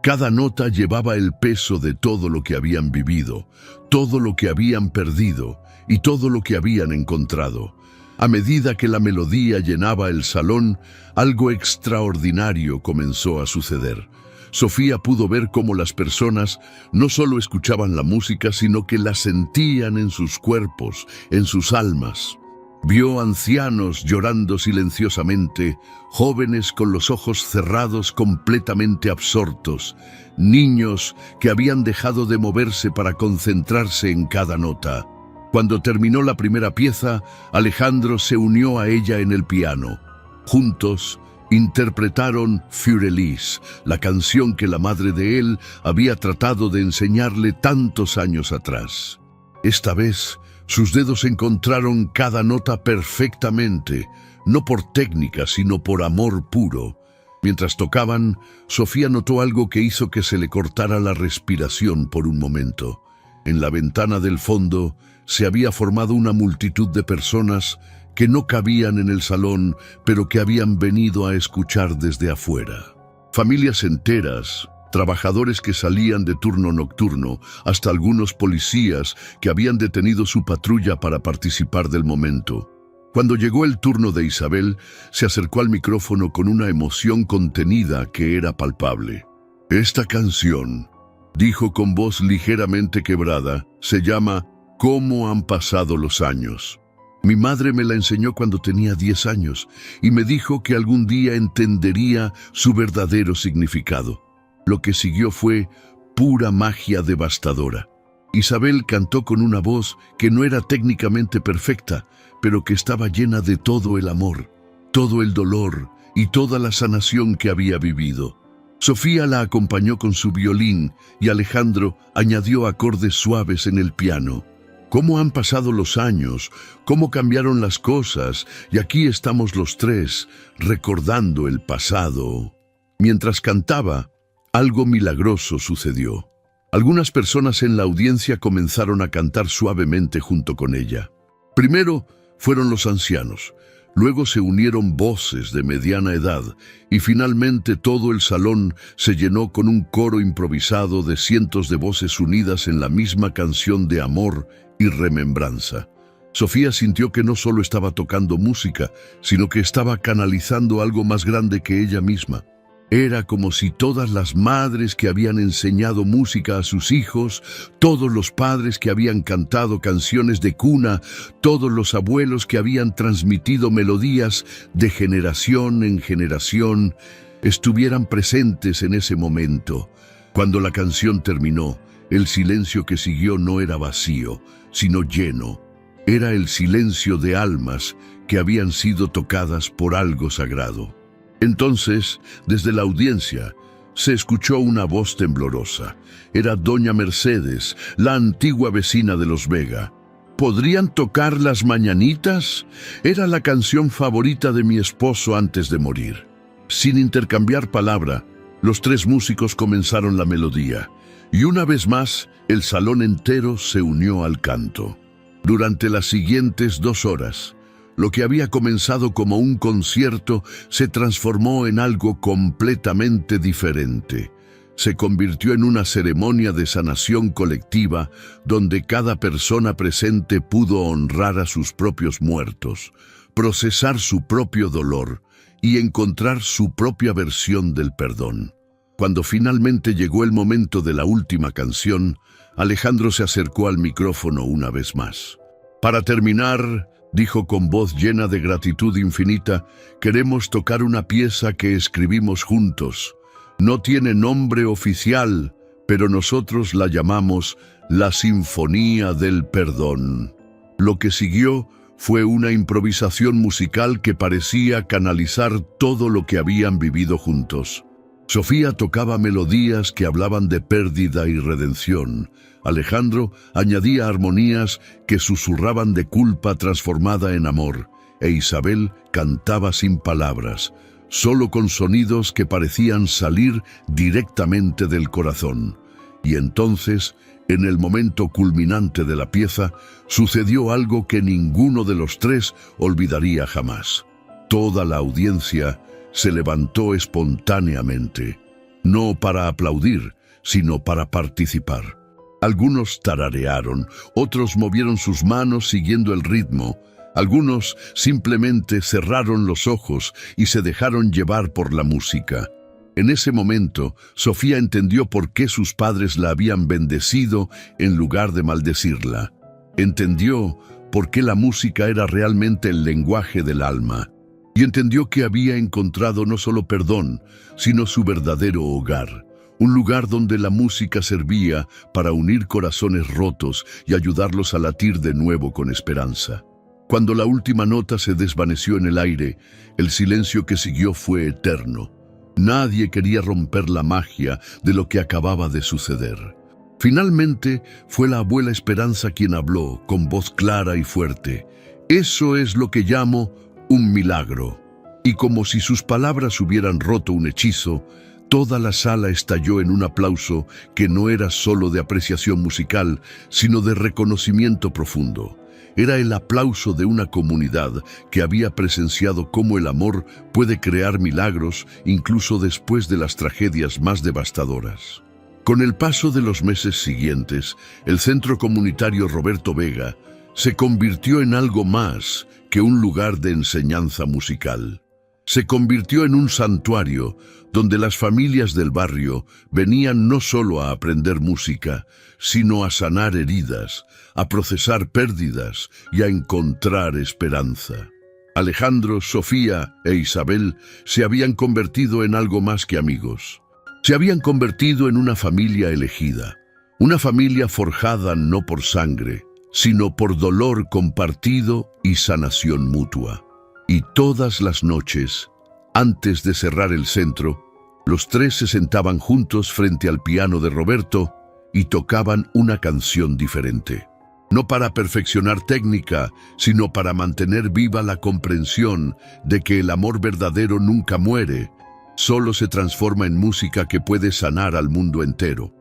Cada nota llevaba el peso de todo lo que habían vivido, todo lo que habían perdido y todo lo que habían encontrado. A medida que la melodía llenaba el salón, algo extraordinario comenzó a suceder. Sofía pudo ver cómo las personas no solo escuchaban la música, sino que la sentían en sus cuerpos, en sus almas. Vio ancianos llorando silenciosamente, jóvenes con los ojos cerrados completamente absortos, niños que habían dejado de moverse para concentrarse en cada nota. Cuando terminó la primera pieza, Alejandro se unió a ella en el piano. Juntos interpretaron Für-Elise, la canción que la madre de él había tratado de enseñarle tantos años atrás. Esta vez, sus dedos encontraron cada nota perfectamente, no por técnica, sino por amor puro. Mientras tocaban, Sofía notó algo que hizo que se le cortara la respiración por un momento. En la ventana del fondo se había formado una multitud de personas que no cabían en el salón, pero que habían venido a escuchar desde afuera. Familias enteras, trabajadores que salían de turno nocturno, hasta algunos policías que habían detenido su patrulla para participar del momento. Cuando llegó el turno de Isabel, se acercó al micrófono con una emoción contenida que era palpable. «Esta canción», dijo con voz ligeramente quebrada, «se llama «Cómo han pasado los años». Mi madre me la enseñó cuando tenía 10 años y me dijo que algún día entendería su verdadero significado. Lo que siguió fue pura magia devastadora. Isabel cantó con una voz que no era técnicamente perfecta, pero que estaba llena de todo el amor, todo el dolor y toda la sanación que había vivido. Sofía la acompañó con su violín y Alejandro añadió acordes suaves en el piano. Cómo han pasado los años, cómo cambiaron las cosas, y aquí estamos los tres, recordando el pasado. Mientras cantaba, algo milagroso sucedió. Algunas personas en la audiencia comenzaron a cantar suavemente junto con ella. Primero fueron los ancianos, luego se unieron voces de mediana edad, y finalmente todo el salón se llenó con un coro improvisado de cientos de voces unidas en la misma canción de amor y remembranza. Sofía sintió que no solo estaba tocando música, sino que estaba canalizando algo más grande que ella misma. Era como si todas las madres que habían enseñado música a sus hijos, todos los padres que habían cantado canciones de cuna, todos los abuelos que habían transmitido melodías de generación en generación, estuvieran presentes en ese momento. Cuando la canción terminó, el silencio que siguió no era vacío, sino lleno. Era el silencio de almas que habían sido tocadas por algo sagrado. Entonces, desde la audiencia, se escuchó una voz temblorosa. Era doña Mercedes, la antigua vecina de los Vega. ¿Podrían tocar las mañanitas? Era la canción favorita de mi esposo antes de morir. Sin intercambiar palabra, los tres músicos comenzaron la melodía, y una vez más, el salón entero se unió al canto. Durante las siguientes 2 horas, lo que había comenzado como un concierto se transformó en algo completamente diferente. Se convirtió en una ceremonia de sanación colectiva donde cada persona presente pudo honrar a sus propios muertos, procesar su propio dolor y encontrar su propia versión del perdón. Cuando finalmente llegó el momento de la última canción, Alejandro se acercó al micrófono una vez más. Para terminar, dijo con voz llena de gratitud infinita, queremos tocar una pieza que escribimos juntos. No tiene nombre oficial, pero nosotros la llamamos la Sinfonía del Perdón. Lo que siguió fue una improvisación musical que parecía canalizar todo lo que habían vivido juntos. Sofía tocaba melodías que hablaban de pérdida y redención. Alejandro añadía armonías que susurraban de culpa transformada en amor, e Isabel cantaba sin palabras, solo con sonidos que parecían salir directamente del corazón. Y entonces, en el momento culminante de la pieza, sucedió algo que ninguno de los tres olvidaría jamás. Toda la audiencia se levantó espontáneamente, no para aplaudir, sino para participar. Algunos tararearon, otros movieron sus manos siguiendo el ritmo, algunos simplemente cerraron los ojos y se dejaron llevar por la música. En ese momento, Sofía entendió por qué sus padres la habían bendecido en lugar de maldecirla. Entendió por qué la música era realmente el lenguaje del alma. Y entendió que había encontrado no solo perdón, sino su verdadero hogar. Un lugar donde la música servía para unir corazones rotos y ayudarlos a latir de nuevo con esperanza. Cuando la última nota se desvaneció en el aire, el silencio que siguió fue eterno. Nadie quería romper la magia de lo que acababa de suceder. Finalmente, fue la abuela Esperanza quien habló, con voz clara y fuerte. Eso es lo que llamo un milagro. Y como si sus palabras hubieran roto un hechizo, toda la sala estalló en un aplauso que no era solo de apreciación musical, sino de reconocimiento profundo. Era el aplauso de una comunidad que había presenciado cómo el amor puede crear milagros incluso después de las tragedias más devastadoras. Con el paso de los meses siguientes, el Centro Comunitario Roberto Vega se convirtió en algo más que un lugar de enseñanza musical. Se convirtió en un santuario donde las familias del barrio venían no solo a aprender música, sino a sanar heridas, a procesar pérdidas y a encontrar esperanza. Alejandro, Sofía e Isabel se habían convertido en algo más que amigos. Se habían convertido en una familia elegida, una familia forjada no por sangre, sino por dolor compartido y sanación mutua. Y todas las noches, antes de cerrar el centro, los tres se sentaban juntos frente al piano de Roberto y tocaban una canción diferente. No para perfeccionar técnica, sino para mantener viva la comprensión de que el amor verdadero nunca muere, solo se transforma en música que puede sanar al mundo entero.